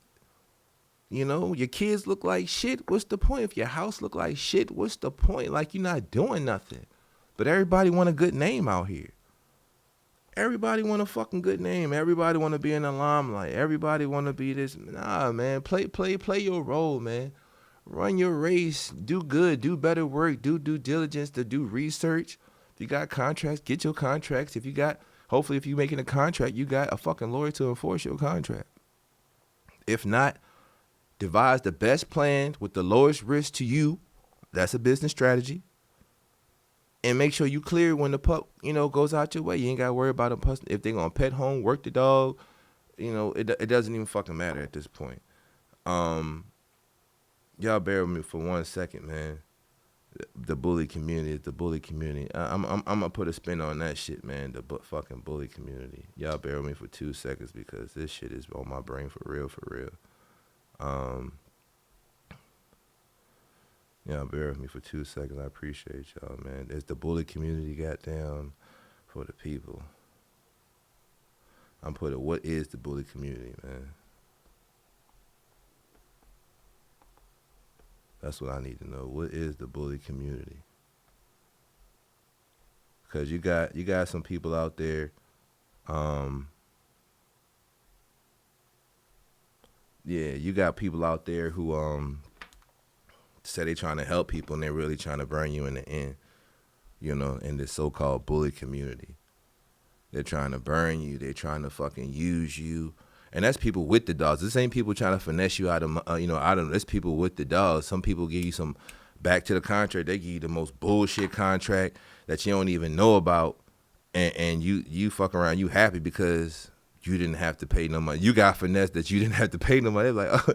You know, your kids look like shit. What's the point? If your house look like shit, what's the point? Like, you're not doing nothing. But everybody want a good name out here. Everybody want a fucking good name. Everybody want to be in the limelight. Everybody want to be this. Nah, man. Play your role, man. Run your race. Do good. Do better work. Do due diligence. To do research. If you got contracts, get your contracts. Hopefully if you're making a contract, you got a fucking lawyer to enforce your contract. If not, devise the best plan with the lowest risk to you. That's a business strategy. And make sure you clear when the pup, goes out your way. You ain't got to worry about if they're going to pet home, work the dog. It doesn't even fucking matter at this point. Y'all bear with me for 1 second, man. The bully community is the bully community. I'm going to put a spin on that shit, man. The fucking bully community. Y'all bear with me for 2 seconds because this shit is on my brain for real. Y'all bear with me for 2 seconds. I appreciate y'all, man. It's the bully community, goddamn, for the people. I'm putting, what is the bully community, man? That's what I need to know. What is the bully community? Because you got some people out there, you got people out there who say they trying to help people and they're really trying to burn you in the end, in this so-called bully community. They're trying to burn you. They're trying to fucking use you. And that's people with the dogs. This ain't people trying to finesse you out of, there's people with the dogs. Some people give you some back to the contract. They give you the most bullshit contract that you don't even know about, and you fuck around. You happy because you didn't have to pay no money. You got finesse that you didn't have to pay no money. They're like, oh.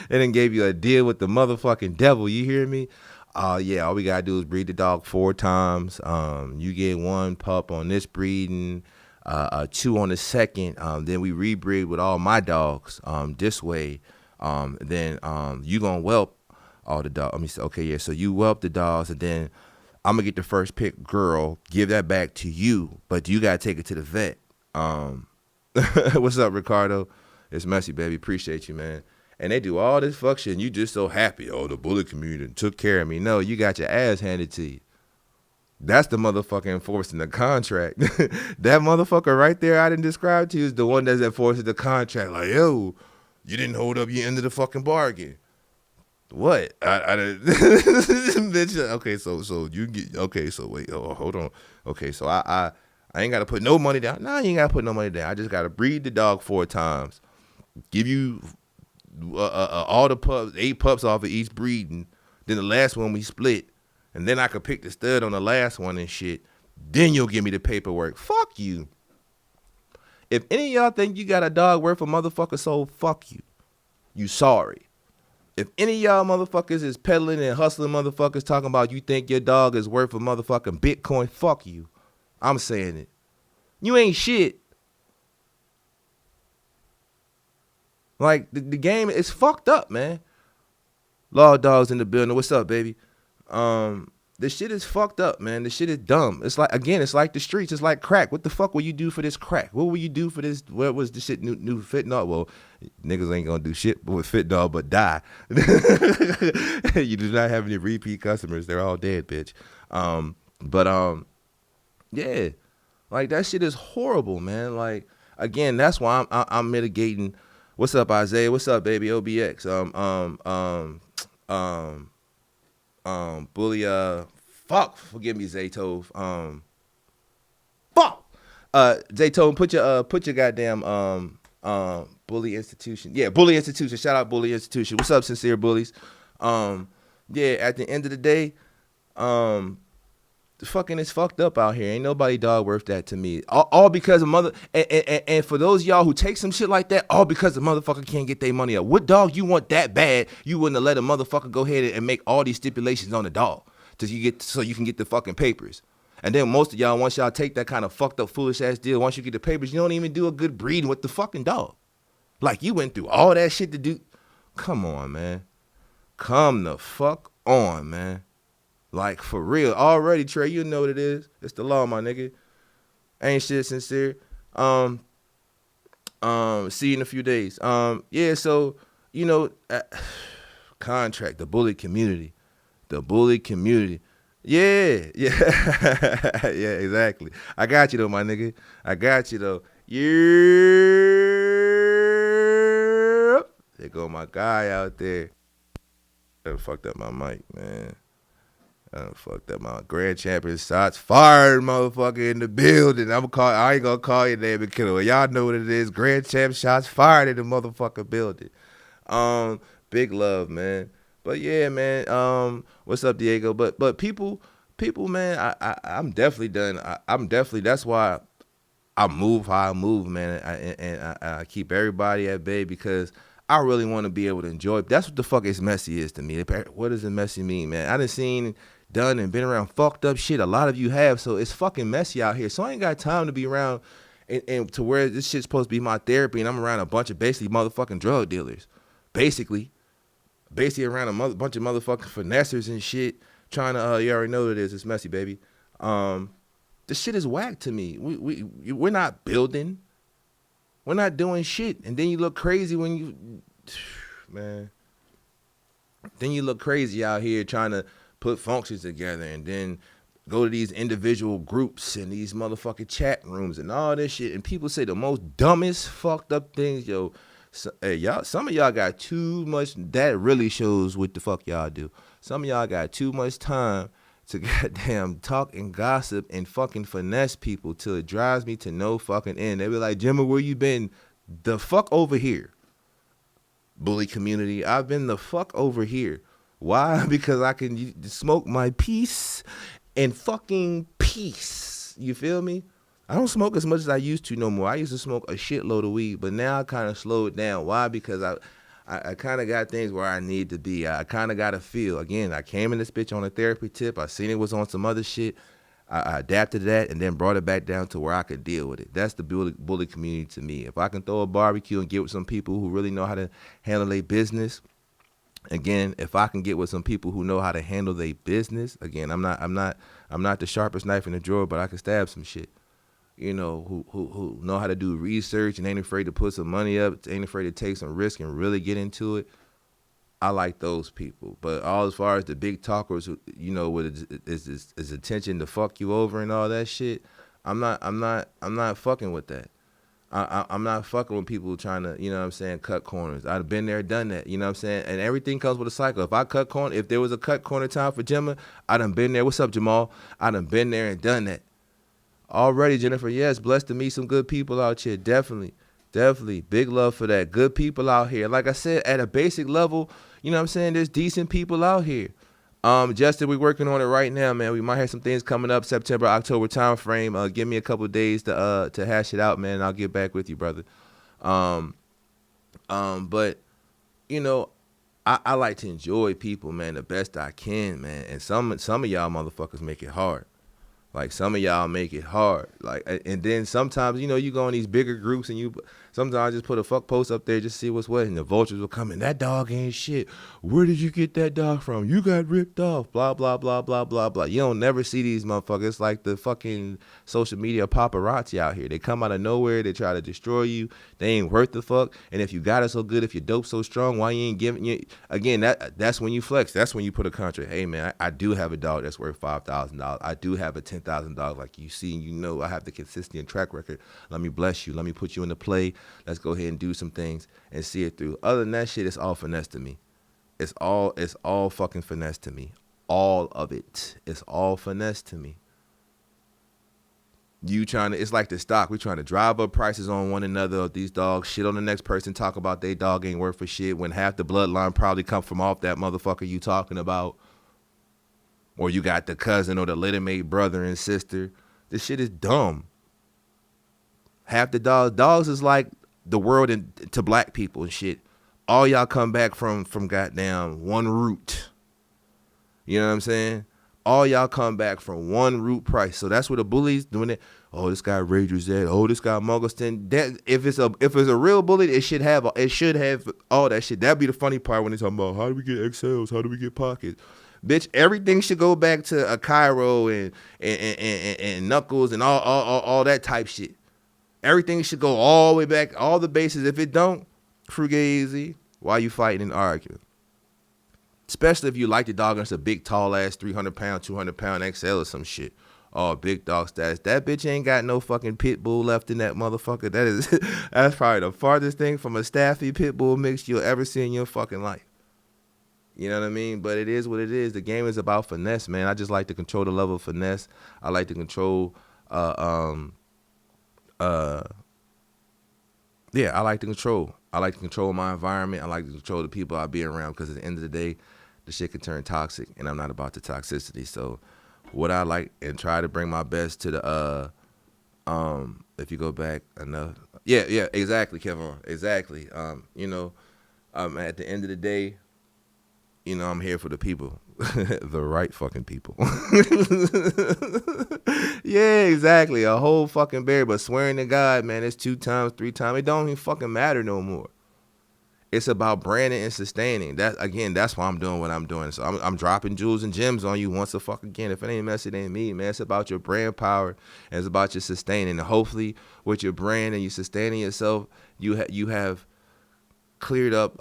They done gave you a deal with the motherfucking devil. You hear me? Yeah, all we gotta do is breed the dog 4 times. You get 1 pup on this breeding, 2 on the second. Then we rebreed with all my dogs this way. Then you gonna whelp all the dogs. I mean, okay, yeah. So you whelp the dogs, and then I'm gonna get the first pick girl, give that back to you, but you gotta take it to the vet. What's up, Ricardo? It's Messy, baby. Appreciate you, man. And they do all this fuck shit, and you just so happy. Oh, the bully community took care of me. No, you got your ass handed to you. That's the motherfucker enforcing the contract. That motherfucker right there I didn't describe to you is the one that's enforcing the contract. Like, yo, you didn't hold up your end of the fucking bargain. What? I didn't. Bitch, okay, so you get, okay, so wait, hold on. Okay, so I ain't got to put no money down. Nah, you ain't got to put no money down. I just got to breed the dog 4 times. Give you all the pups, 8 pups off of each breeding. Then the last one we split. And then I could pick the stud on the last one and shit. Then you'll give me the paperwork. Fuck you. If any of y'all think you got a dog worth a motherfucker soul, fuck you. You sorry. If any of y'all motherfuckers is peddling and hustling motherfuckers talking about you think your dog is worth a motherfucking Bitcoin, fuck you. I'm saying it. You ain't shit. Like, the game is fucked up, man. Law dogs in the building. What's up, baby? This shit is fucked up, man. This shit is dumb. It's like, again, it's like the streets. It's like crack. What the fuck will you do for this crack? What will you do for this? What was the shit? New fentanyl? Well, niggas ain't gonna do shit with fentanyl but die. You do not have any repeat customers. They're all dead, bitch. Yeah, like that shit is horrible, man. Like, again, that's why I'm mitigating. What's up, Isaiah? What's up, baby? OBX. Bully, fuck, forgive me, Zaytov. Fuck. Zaytov, put your goddamn bully institution. Yeah, bully institution. Shout out bully institution. What's up, sincere bullies? Yeah, at the end of the day, fucking it's fucked up out here. Ain't nobody dog worth that to me. All because of mother and for those of y'all who take some shit like that, all because the motherfucker can't get their money up. What dog you want that bad? You wouldn't have let a motherfucker go ahead and make all these stipulations on the dog so you can get the fucking papers. And then most of y'all, once y'all take that kind of fucked up foolish ass deal, once you get the papers, you don't even do a good breeding with the fucking dog. Like, you went through all that shit to do. Come on, man. Come the fuck on, man. Like, for real. Already, Trey, you know what it is. It's the law, my nigga. Ain't shit sincere. See you in a few days. Yeah, so, you know, contract, the bully community. The bully community. Yeah. Yeah, exactly. I got you, though, my nigga. I got you, though. Yeah. There go my guy out there. I fucked up my mic, man. I fucked up my grand champion shots fired, motherfucker, in the building. I ain't gonna call your name and kill her. Y'all know what it is. Grand champ shots fired in the motherfucker building. Big love, man. But yeah, man. What's up, Diego? But people, man. I'm definitely done. I'm definitely. That's why I move how I move, man. I keep everybody at bay because I really want to be able to enjoy. That's what the fuck is messy is to me. What does it messy mean, man? I done seen, done, and been around fucked up shit. A lot of you have, so it's fucking messy out here. So I ain't got time to be around and to where this shit's supposed to be my therapy, and I'm around a bunch of basically motherfucking drug dealers. Basically around a bunch of motherfucking finessers and shit, trying to, you already know what it is. It's messy, baby. This shit is whack to me. We're not building. We're not doing shit. And then you look crazy when you, man. Then you look crazy out here trying to put functions together and then go to these individual groups and these motherfucking chat rooms and all this shit. And people say the most dumbest fucked up things, yo. Hey, y'all, some of y'all got too much. That really shows what the fuck y'all do. Some of y'all got too much time to goddamn talk and gossip and fucking finesse people till it drives me to no fucking end. They be like, Jimmy, where you been? The fuck over here. Bully community, I've been the fuck over here. Why? Because I can smoke my peace and fucking peace. You feel me? I don't smoke as much as I used to no more. I used to smoke a shitload of weed, but now I kind of slowed down. Why? Because I kind of got things where I need to be. I kind of got to feel. Again, I came in this bitch on a therapy tip. I seen it was on some other shit. I adapted that and then brought it back down to where I could deal with it. That's the bully community to me. If I can throw a barbecue and get with some people who really know how to handle their business, again, if I can get with some people who know how to handle their business, again, I'm not the sharpest knife in the drawer, but I can stab some shit. You know, who know how to do research and ain't afraid to put some money up, ain't afraid to take some risk and really get into it. I like those people. But all as far as the big talkers who, you know, with his attention to fuck you over and all that shit, I'm not fucking with that. I'm not fucking with people trying to, you know what I'm saying, cut corners. I've been there, done that, you know what I'm saying? And everything comes with a cycle. If I cut corner, if there was a cut corner time for Gemma, I done been there. What's up, Jamal? I done been there and done that. Already, Jennifer, yes, blessed to meet some good people out here. Definitely. Big love for that. Good people out here. Like I said, at a basic level, you know what I'm saying, there's decent people out here. Justin, we're working on it right now, man. We might have some things coming up September, October time frame. Give me a couple of days to hash it out, man, and I'll get back with you, brother. But you know, I like to enjoy people, man, the best I can, man. And some of y'all motherfuckers make it hard. Like, some of y'all make it hard. Like, and then sometimes, you know, you go in these bigger groups and sometimes I just put a fuck post up there just see what's what, and the vultures will come in. That dog ain't shit. Where did you get that dog from? You got ripped off. Blah, blah, blah, blah, blah, blah. You don't never see these motherfuckers like the fucking social media paparazzi out here. They come out of nowhere. They try to destroy you. They ain't worth the fuck. And if you got it so good, if your dope so strong, why you ain't giving you? Again, that's when you flex. That's when you put a contract. Hey, man, I do have a dog that's worth $5,000. I do have a $10,000. Like, you see, you know, I have the consistency and track record. Let me bless you. Let me put you in the play. Let's go ahead and do some things and see it through. Other than that shit, it's all finesse to me. It's all fucking finesse to me. All of it. It's all finesse to me. It's like the stock. We trying to drive up prices on one another of these dogs, shit on the next person, talk about they dog ain't worth for shit when half the bloodline probably come from off that motherfucker you talking about. Or you got the cousin or the little-mate brother and sister. This shit is dumb. Half the dogs is like the world to black people and shit. All y'all come back from goddamn one root. You know what I'm saying? All y'all come back from one root price. So that's what the bullies doing it. Oh, this guy Rager's at. Oh, this guy Muggleston. That if it's a real bully, it should have all that shit. That'd be the funny part when they talking about how do we get XLs? How do we get pockets? Bitch, everything should go back to a Cairo and Knuckles and all that type shit. Everything should go all the way back, all the bases. If it don't, Frugazy, why you fighting and arguing? Especially if you like the dog and it's a big, tall ass 300-pound, 200-pound XL or some shit. Oh, big dog status. That bitch ain't got no fucking pit bull left in that motherfucker. That's probably the farthest thing from a Staffy pit bull mix you'll ever see in your fucking life. You know what I mean? But it is what it is. The game is about finesse, man. I just like to control the level of finesse. I like to control, I like to control. I like to control my environment. I like to control the people I be around because at the end of the day, the shit can turn toxic, and I'm not about the toxicity. So what I like and try to bring my best to the, if you go back enough. Yeah, exactly, Kevin. Exactly. You know, at the end of the day, you know, I'm here for the people, the right fucking people. Yeah, exactly. A whole fucking bear, but swearing to God, man, it's 2 times, 3 times. It don't even fucking matter no more. It's about branding and sustaining. That's why I'm doing what I'm doing. So I'm dropping jewels and gems on you once a fuck again. If it ain't mess, it ain't me, man. It's about your brand power and it's about your sustaining. And hopefully with your brand and you sustaining yourself, you have cleared up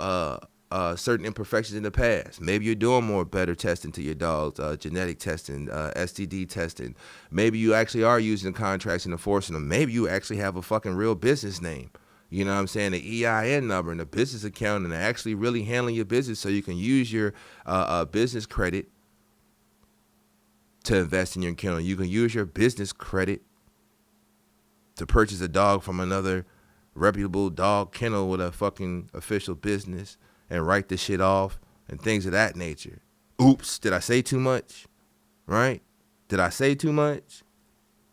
certain imperfections in the past. Maybe you're doing more better testing to your dogs, genetic testing, STD testing. Maybe you actually are using contracts and enforcing them. Maybe you actually have a fucking real business name. You know what I'm saying? The EIN number and the business account and actually really handling your business so you can use your business credit to invest in your kennel. You can use your business credit to purchase a dog from another reputable dog kennel with a fucking official business and write this shit off and things of that nature. Oops, did I say too much? Right? Did I say too much?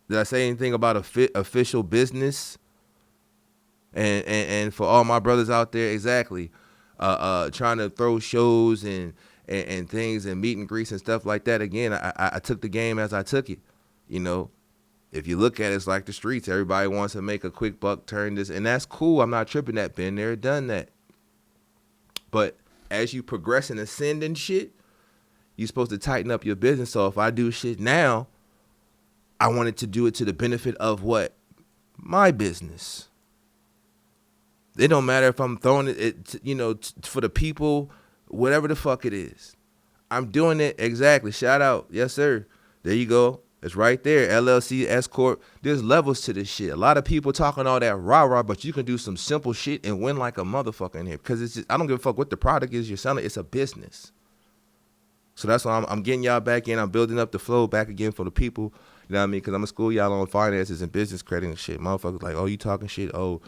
Did I say anything about official business? And for all my brothers out there, exactly, trying to throw shows and things and meet and greets and stuff like that. Again, I took the game as I took it. You know, if you look at it, it's like the streets. Everybody wants to make a quick buck, turn this, and that's cool. I'm not tripping that. Been there, done that. But as you progress and ascend and shit, you're supposed to tighten up your business. So if I do shit now, I wanted to do it to the benefit of what? My business. It don't matter if I'm throwing it for the people, whatever the fuck it is. I'm doing it exactly. Shout out. Yes, sir. There you go. It's right there. LLC, S Corp. There's levels to this shit. A lot of people talking all that rah-rah, but you can do some simple shit and win like a motherfucker in here. Because it's just, I don't give a fuck what the product is you're selling. It's a business. So that's why I'm getting y'all back in. I'm building up the flow back again for the people. You know what I mean? Because I'm going to school y'all on finances and business credit and shit. Motherfuckers like, oh, you talking shit? Oh,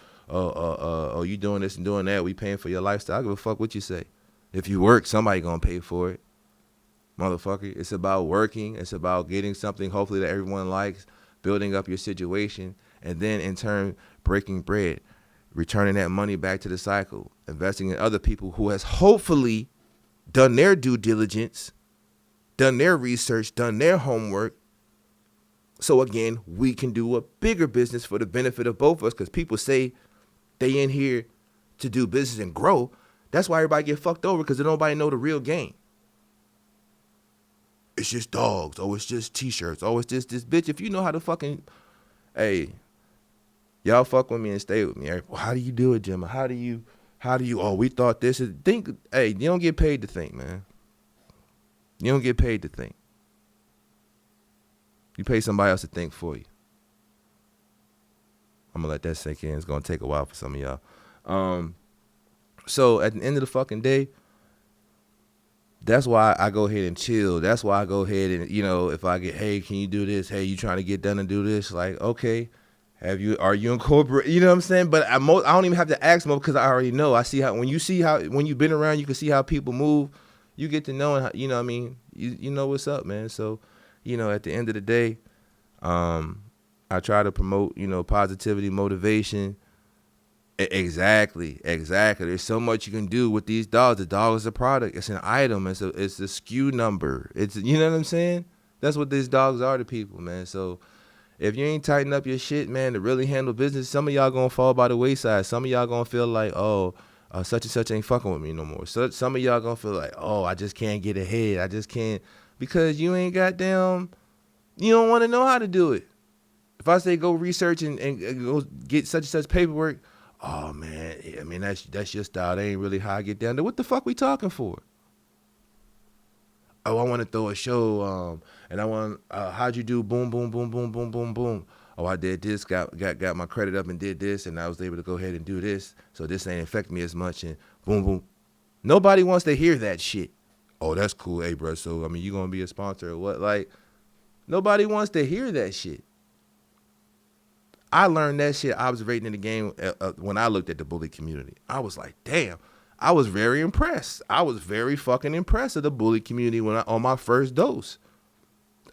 you doing this and doing that. We paying for your lifestyle. I give a fuck what you say. If you work, somebody going to pay for it. Motherfucker, it's about working. It's about getting something hopefully that everyone likes, building up your situation, and then in turn, breaking bread, returning that money back to the cycle, investing in other people who has hopefully done their due diligence, done their research, done their homework. So again, we can do a bigger business for the benefit of both of us, because people say they in here to do business and grow. That's why everybody get fucked over, because nobody know the real game. It's just dogs. Oh, it's just t-shirts. Oh, it's just this bitch. If you know how to fucking, hey, y'all fuck with me and stay with me. Well, how do you do it, Jim? How do you, oh, we thought this is, think, hey, you don't get paid to think, man. You don't get paid to think. You pay somebody else to think for you. I'm going to let that sink in. It's going to take a while for some of y'all. So at the end of the fucking day, that's why I go ahead and chill. That's why I go ahead and, if I get, hey, can you do this? Hey, you trying to get done and do this? Like, okay, are you incorporated? You know what I'm saying? But I don't even have to ask them because I already know. I see when you've been around, you can see how people move. You get to know, how, you know what I mean? You know what's up, man. So, at the end of the day, I try to promote, positivity, motivation. Exactly. There's so much you can do with these dogs. The dog is a product. It's an item. It's a SKU number. It's, you know what I'm saying? That's what these dogs are to people, man. So if you ain't tighten up your shit, man, to really handle business, some of y'all gonna fall by the wayside. Some of y'all gonna feel like, such and such ain't fucking with me no more. So some of y'all gonna feel like, I just can't get ahead. I just can't, because you ain't goddamn, you don't want to know how to do it. If I say go research and go get such and such paperwork, oh man, I mean that's your style. That ain't really how I get down there. What the fuck we talking for? Oh, I want to throw a show. And I want. How'd you do? Boom, boom, boom, boom, boom, boom, boom. Oh, I did this. Got my credit up and did this, and I was able to go ahead and do this. So this ain't affect me as much. And boom, boom. Nobody wants to hear that shit. Oh, that's cool, hey, bro. So I mean, you gonna be a sponsor or what? Like, nobody wants to hear that shit. I learned that shit observing in the game when I looked at the bully community. I was like, damn. I was very impressed. I was very fucking impressed of the bully community on my first dose.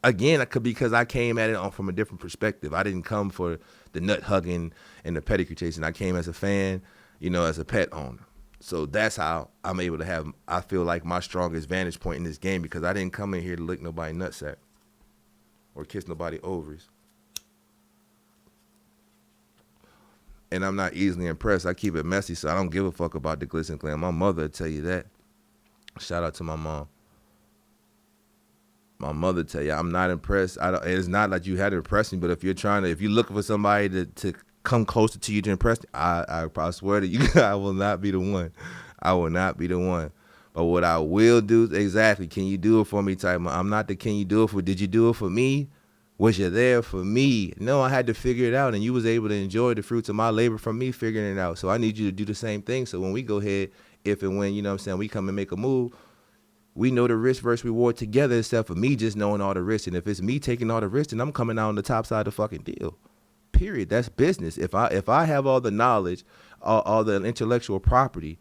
Again, because I came at it from a different perspective. I didn't come for the nut hugging and the pedicure chasing. I came as a fan, as a pet owner. So that's how I'm able to have, I feel like, my strongest vantage point in this game, because I didn't come in here to lick nobody nutsack or kiss nobody ovaries. And I'm not easily impressed. I keep it messy, so I don't give a fuck about the glitz and glam. My mother will tell you that. Shout out to my mom. My mother tell you, I'm not impressed. It's not like you had to impress me, but if you're looking for somebody to come closer to you to impress me, I swear to you, I will not be the one. I will not be the one. But what I will do, exactly, can you do it for me type? I'm not the can you do it for, did you do it for me? Was you there for me? No, I had to figure it out, and you was able to enjoy the fruits of my labor from me figuring it out. So I need you to do the same thing. So when we go ahead, if and when, we come and make a move, we know the risk versus reward together, except for me just knowing all the risks. And if it's me taking all the risks, then I'm coming out on the top side of the fucking deal. Period. That's business. If I have all the knowledge, all the intellectual property,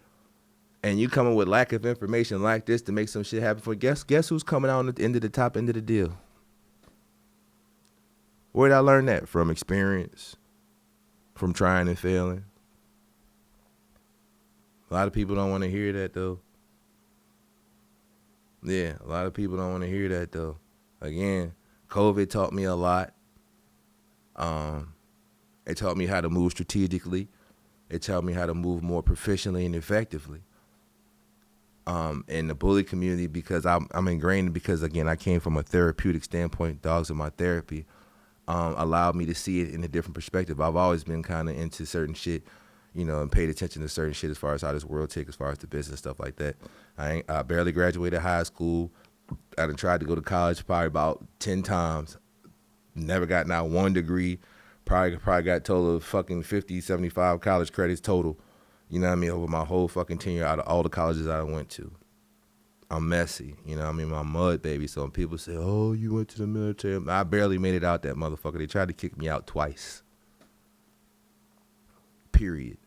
and you coming with lack of information like this to make some shit happen for guess who's coming out on the end of the top end of the deal? Where did I learn that? From experience, from trying and failing. A lot of people don't want to hear that though. Yeah, a lot of people don't want to hear that though. Again, COVID taught me a lot. It taught me how to move strategically. It taught me how to move more proficiently and effectively. In the bully community, because I'm ingrained, because again, I came from a therapeutic standpoint. Dogs are my therapy. Allowed me to see it in a different perspective. I've always been kind of into certain shit, and paid attention to certain shit as far as how this world ticks, as far as the business stuff like that. I barely graduated high school. I done tried to go to college probably about 10 times. Never got not one degree. Probably got a total of fucking 50, 75 college credits total. You know what I mean? Over my whole fucking tenure out of all the colleges I went to. I'm messy. You know what I mean? I'm mud baby. So when people say, oh, you went to the military, I barely made it out that motherfucker. They tried to kick me out twice. Period.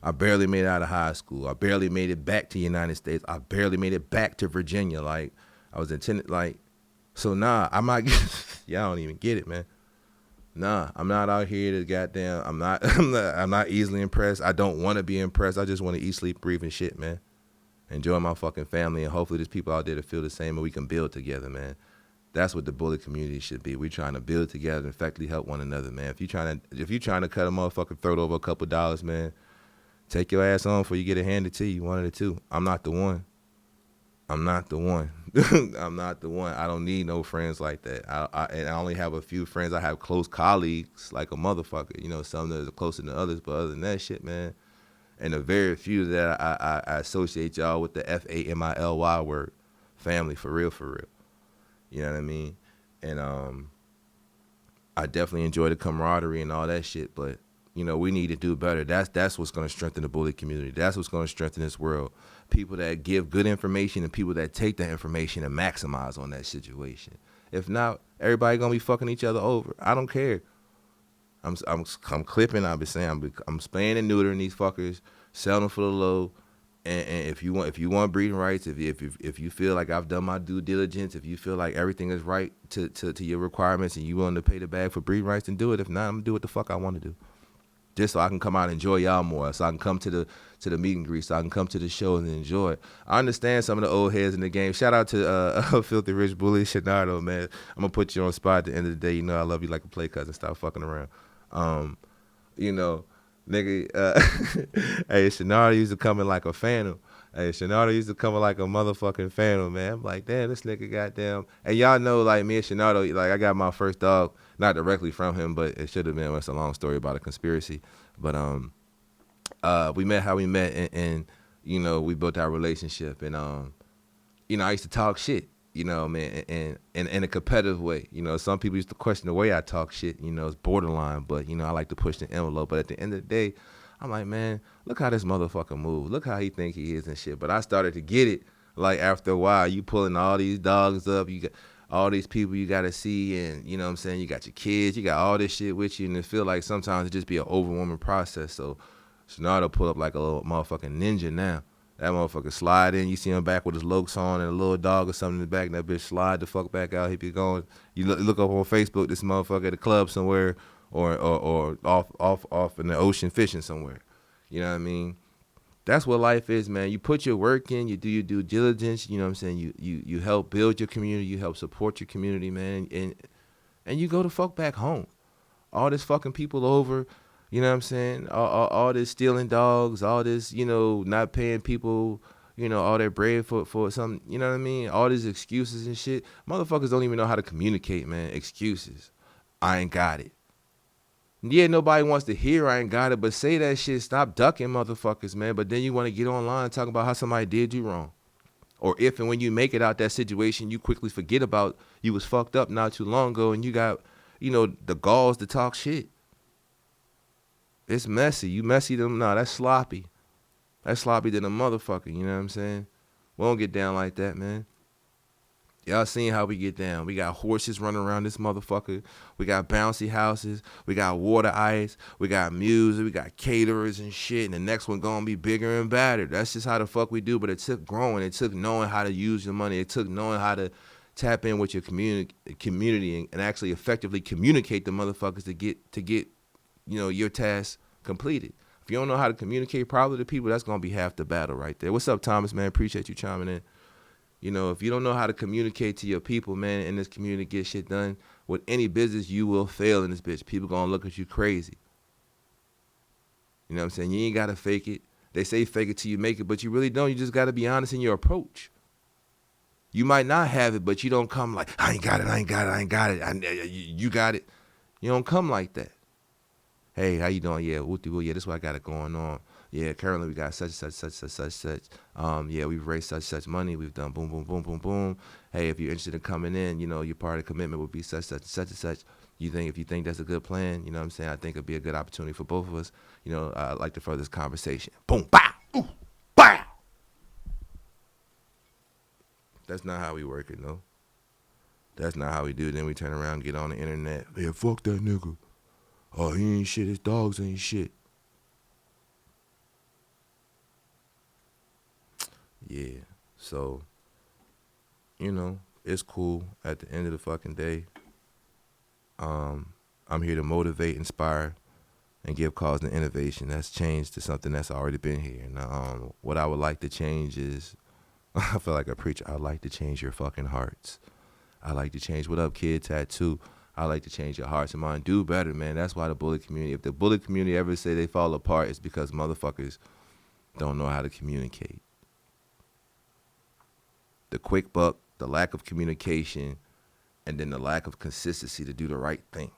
I barely made it out of high school. I barely made it back to the United States. I barely made it back to Virginia. Like, I was intended, like, so nah, I'm not, y'all don't even get it, man. Nah, I'm not out here to goddamn, I'm not easily impressed. I don't want to be impressed. I just want to eat, sleep, breathe, and shit, man. Enjoy my fucking family, and hopefully there's people out there that feel the same, and we can build together, man. That's what the bully community should be. We trying to build together and effectively help one another, man. If you trying to cut a motherfucking throat over a couple dollars, man, take your ass on before you get it handed to you. One of the two. I'm not the one. I'm not the one. I'm not the one. I don't need no friends like that. And I only have a few friends. I have close colleagues like a motherfucker. Some that are closer than others. But other than that shit, man, and the very few that I associate y'all with the FAMILY word, family, for real, for real. You know what I mean? And I definitely enjoy the camaraderie and all that shit. But we need to do better. That's what's going to strengthen the bully community. That's what's going to strengthen this world. People that give good information and people that take that information and maximize on that situation. If not, everybody going to be fucking each other over. I don't care. I'm clipping. I've been saying I'm spaying and neutering these fuckers, selling them for the low. And if you want breeding rights, if you feel like I've done my due diligence, if you feel like everything is right to your requirements and you willing to pay the bag for breeding rights, then do it. If not, I'm gonna do what the fuck I want to do. Just so I can come out and enjoy y'all more, so I can come to the meet and greet, so I can come to the show and enjoy it. I understand some of the old heads in the game. Shout out to Filthy Rich Bully Shenardo, man. I'm gonna put you on spot at the end of the day. I love you like a play cousin. Stop fucking around. Nigga, hey, Shenardo used to come in like a phantom. Hey, Shenardo used to come in like a motherfucking phantom, man. I'm like, damn, this nigga goddamn. And y'all know, like, me and Shenardo, like, I got my first dog, not directly from him, but it should have been. It's a long story about a conspiracy. But we met how we met, and we built our relationship. And, I used to talk shit, man, and in a competitive way. Some people used to question the way I talk shit, it's borderline, but, I like to push the envelope. But at the end of the day, I'm like, man, look how this motherfucker moves. Look how he think he is and shit. But I started to get it, like, after a while. You pulling all these dogs up, you got all these people you got to see, and, you know what I'm saying, you got your kids, you got all this shit with you, and it feel like sometimes it just be an overwhelming process. So Shenardo pull up like a little motherfucking ninja now. That motherfucker slide in. You see him back with his lokes on and a little dog or something in the back. And that bitch slide the fuck back out. He be going. You look up on Facebook, this motherfucker at a club somewhere or off in the ocean fishing somewhere. You know what I mean? That's what life is, man. You put your work in. You do your due diligence. You know what I'm saying? You help build your community. You help support your community, man. And you go the fuck back home. All this fucking people over. You know what I'm saying? All this stealing dogs, all this, not paying people, all their bread for something, you know what I mean? All these excuses and shit. Motherfuckers don't even know how to communicate, man. Excuses. I ain't got it. Yeah, nobody wants to hear I ain't got it, but say that shit. Stop ducking motherfuckers, man. But then you want to get online and talk about how somebody did you wrong. Or if and when you make it out that situation, you quickly forget about you was fucked up not too long ago and you got, the galls to talk shit. It's messy. You messy them? Nah, that's sloppy. That's sloppy than a motherfucker, you know what I'm saying? We don't get down like that, man. Y'all seen how we get down. We got horses running around this motherfucker. We got bouncy houses. We got water ice. We got music. We got caterers and shit. And the next one gonna be bigger and badder. That's just how the fuck we do. But it took growing. It took knowing how to use your money. It took knowing how to tap in with your community and actually effectively communicate the motherfuckers to get your task completed. If you don't know how to communicate properly to people, that's gonna be half the battle right there. What's up, Thomas, man? Appreciate you chiming in. If you don't know how to communicate to your people, man, in this community, get shit done with any business, you will fail in this bitch. People gonna look at you crazy. You know what I'm saying? You ain't gotta fake it. They say fake it till you make it, but you really don't. You just gotta be honest in your approach. You might not have it, but you don't come like, I ain't got it, I ain't got it, I ain't got it. You got it. You don't come like that. Hey, how you doing? Yeah, yeah, this is what I got it going on. Yeah, currently we got such. Yeah, we've raised such money. We've done boom, boom, boom, boom, boom. Hey, if you're interested in coming in, your part of the commitment would be such and such. If you think that's a good plan, you know what I'm saying? I think it'd be a good opportunity for both of us. I'd like to further this conversation. Boom, bow, ooh, bow. That's not how we work it, no. That's not how we do it. Then we turn around and get on the internet. Yeah, fuck that nigga. Oh, he ain't shit. His dogs ain't shit. Yeah, so, it's cool at the end of the fucking day. I'm here to motivate, inspire, and give cause and innovation. That's changed to something that's already been here. Now, what I would like to change is, I feel like a preacher, I'd like to change your fucking hearts. I like to change, what up, kid, tattoo. I like to change your hearts and mind. Do better, man. That's why the bully community, if the bully community ever say they fall apart, it's because motherfuckers don't know how to communicate. The quick buck, the lack of communication, and then the lack of consistency to do the right thing.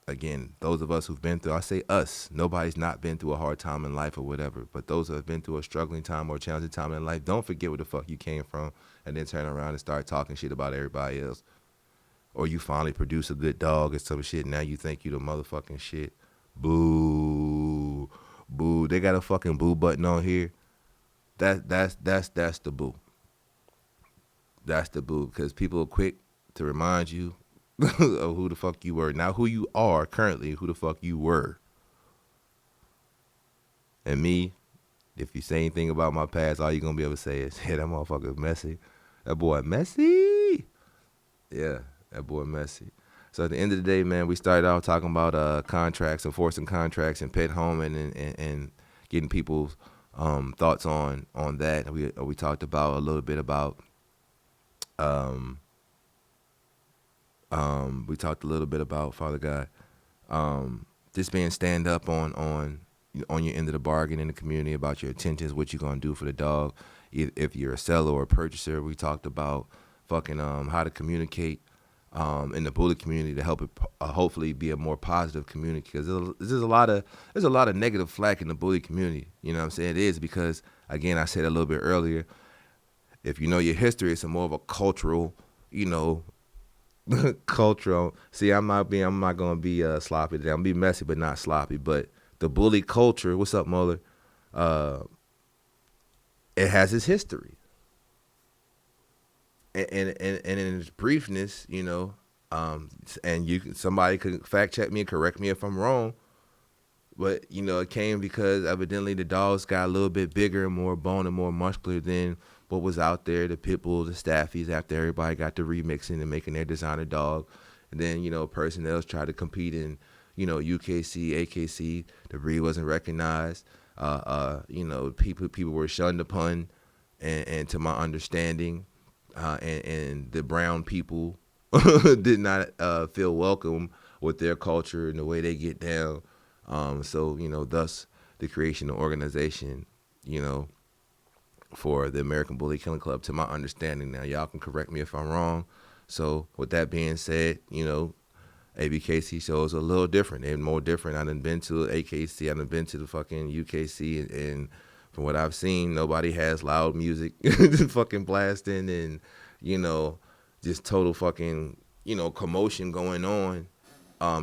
Again, those of us who've been through, I say us, nobody's not been through a hard time in life or whatever, but those who have been through a struggling time or challenging time in life, don't forget where the fuck you came from and then turn around and start talking shit about everybody else. Or you finally produce a good dog or some shit, now you think you the motherfucking shit. Boo. Boo. They got a fucking boo button on here. That's the boo. That's the boo, because people are quick to remind you of who the fuck you were. Not who you are currently, who the fuck you were. And me, if you say anything about my past, all you're going to be able to say is, hey, that motherfucker messy. That boy messy. Yeah, that boy messy. So at the end of the day, man, we started out talking about contracts, enforcing contracts and pet homing and getting people's thoughts on that. We talked about a little bit about we talked a little bit about, Father God, just being stand up on your end of the bargain in the community, about your intentions, what you're gonna do for the dog. If you're a seller or a purchaser, we talked about fucking how to communicate in the bully community to help it hopefully be a more positive community, because there's a lot of negative flack in the bully community. You know what I'm saying? It is because, again, I said a little bit earlier, if you know your history, it's a more of a cultural, cultural. See, I'm not gonna be sloppy today. I'm gonna be messy, but not sloppy. But the bully culture, what's up, Muller? It has its history, and in its briefness, and somebody could fact check me and correct me if I'm wrong. But it came because evidently the dogs got a little bit bigger and more bone and more muscular than what was out there. The pit bulls, the staffies, after everybody got to remixing and making their designer dog, and then a person else tried to compete in UKC, AKC. The breed wasn't recognized. People were shunned upon, and to my understanding, and the brown people did not feel welcome with their culture and the way they get down. So thus the creation of organization, for the American Bully Killing Club, to my understanding. Now, y'all can correct me if I'm wrong. So with that being said, ABKC shows are a little different. They're more different. I done been to AKC. I done been to the fucking UKC. And from what I've seen, nobody has loud music fucking blasting and, just total fucking, commotion going on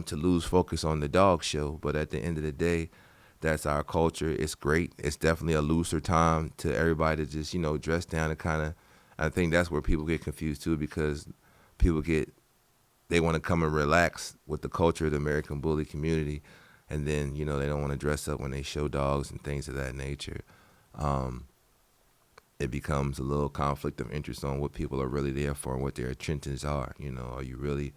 to lose focus on the dog show. But at the end of the day, that's our culture. It's great. It's definitely a looser time to everybody to just, dress down and kind of I think that's where people get confused too, because people they want to come and relax with the culture of the American bully community, and then they don't want to dress up when they show dogs and things of that nature. Um, it becomes a little conflict of interest on what people are really there for and what their intentions are. Are you really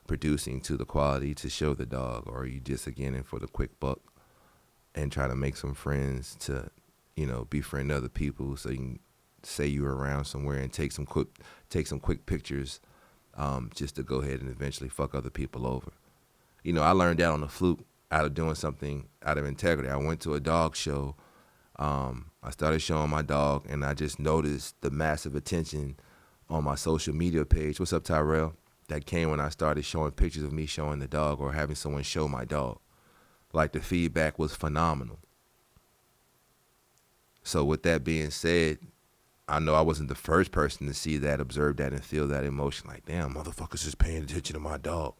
producing to the quality to show the dog, or are you just again in for the quick buck and try to make some friends to, befriend other people so you can say you're around somewhere and take some quick pictures, just to go ahead and eventually fuck other people over. I learned that on the fluke out of doing something out of integrity. I went to a dog show. I started showing my dog, and I just noticed the massive attention on my social media page. What's up, Tyrell? That came when I started showing pictures of me showing the dog or having someone show my dog. Like, the feedback was phenomenal. So with that being said, I know I wasn't the first person to see that, observe that, and feel that emotion. Like, damn, motherfuckers is paying attention to my dog.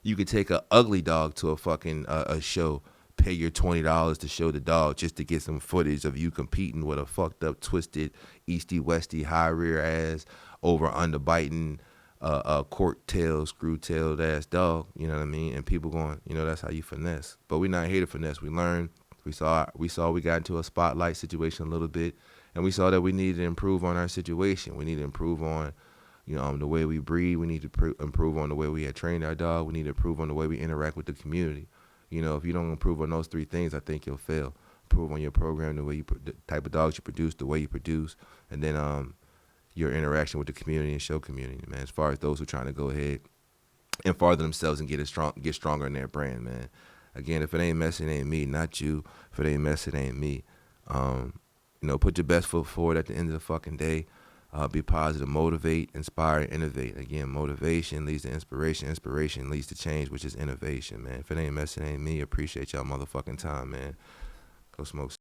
You could take an ugly dog to a fucking a show, pay your $20 to show the dog just to get some footage of you competing with a fucked up, twisted, easty westy, high rear ass, over under biting, cork tail, screw tailed ass dog. You know what I mean? And people going, that's how you finesse. But we're not here to finesse. We learned. We saw we got into a spotlight situation a little bit, and we saw that we needed to improve on our situation. We need to improve on the way we breed. We need to improve on the way we had trained our dog. We need to improve on the way we interact with the community. If you don't improve on those three things, I think you'll fail. Improve on your program, the way the type of dogs you produce, the way you produce, and then your interaction with the community and show community, man. As far as those who are trying to go ahead and farther themselves and get stronger in their brand, man. Again, if it ain't messy, it ain't me, not you. If it ain't messy, it ain't me. Put your best foot forward at the end of the fucking day. Be positive, motivate, inspire, and innovate. Again, motivation leads to inspiration. Inspiration leads to change, which is innovation, man. If it ain't messy, it ain't me. Appreciate y'all motherfucking time, man. Go smoke.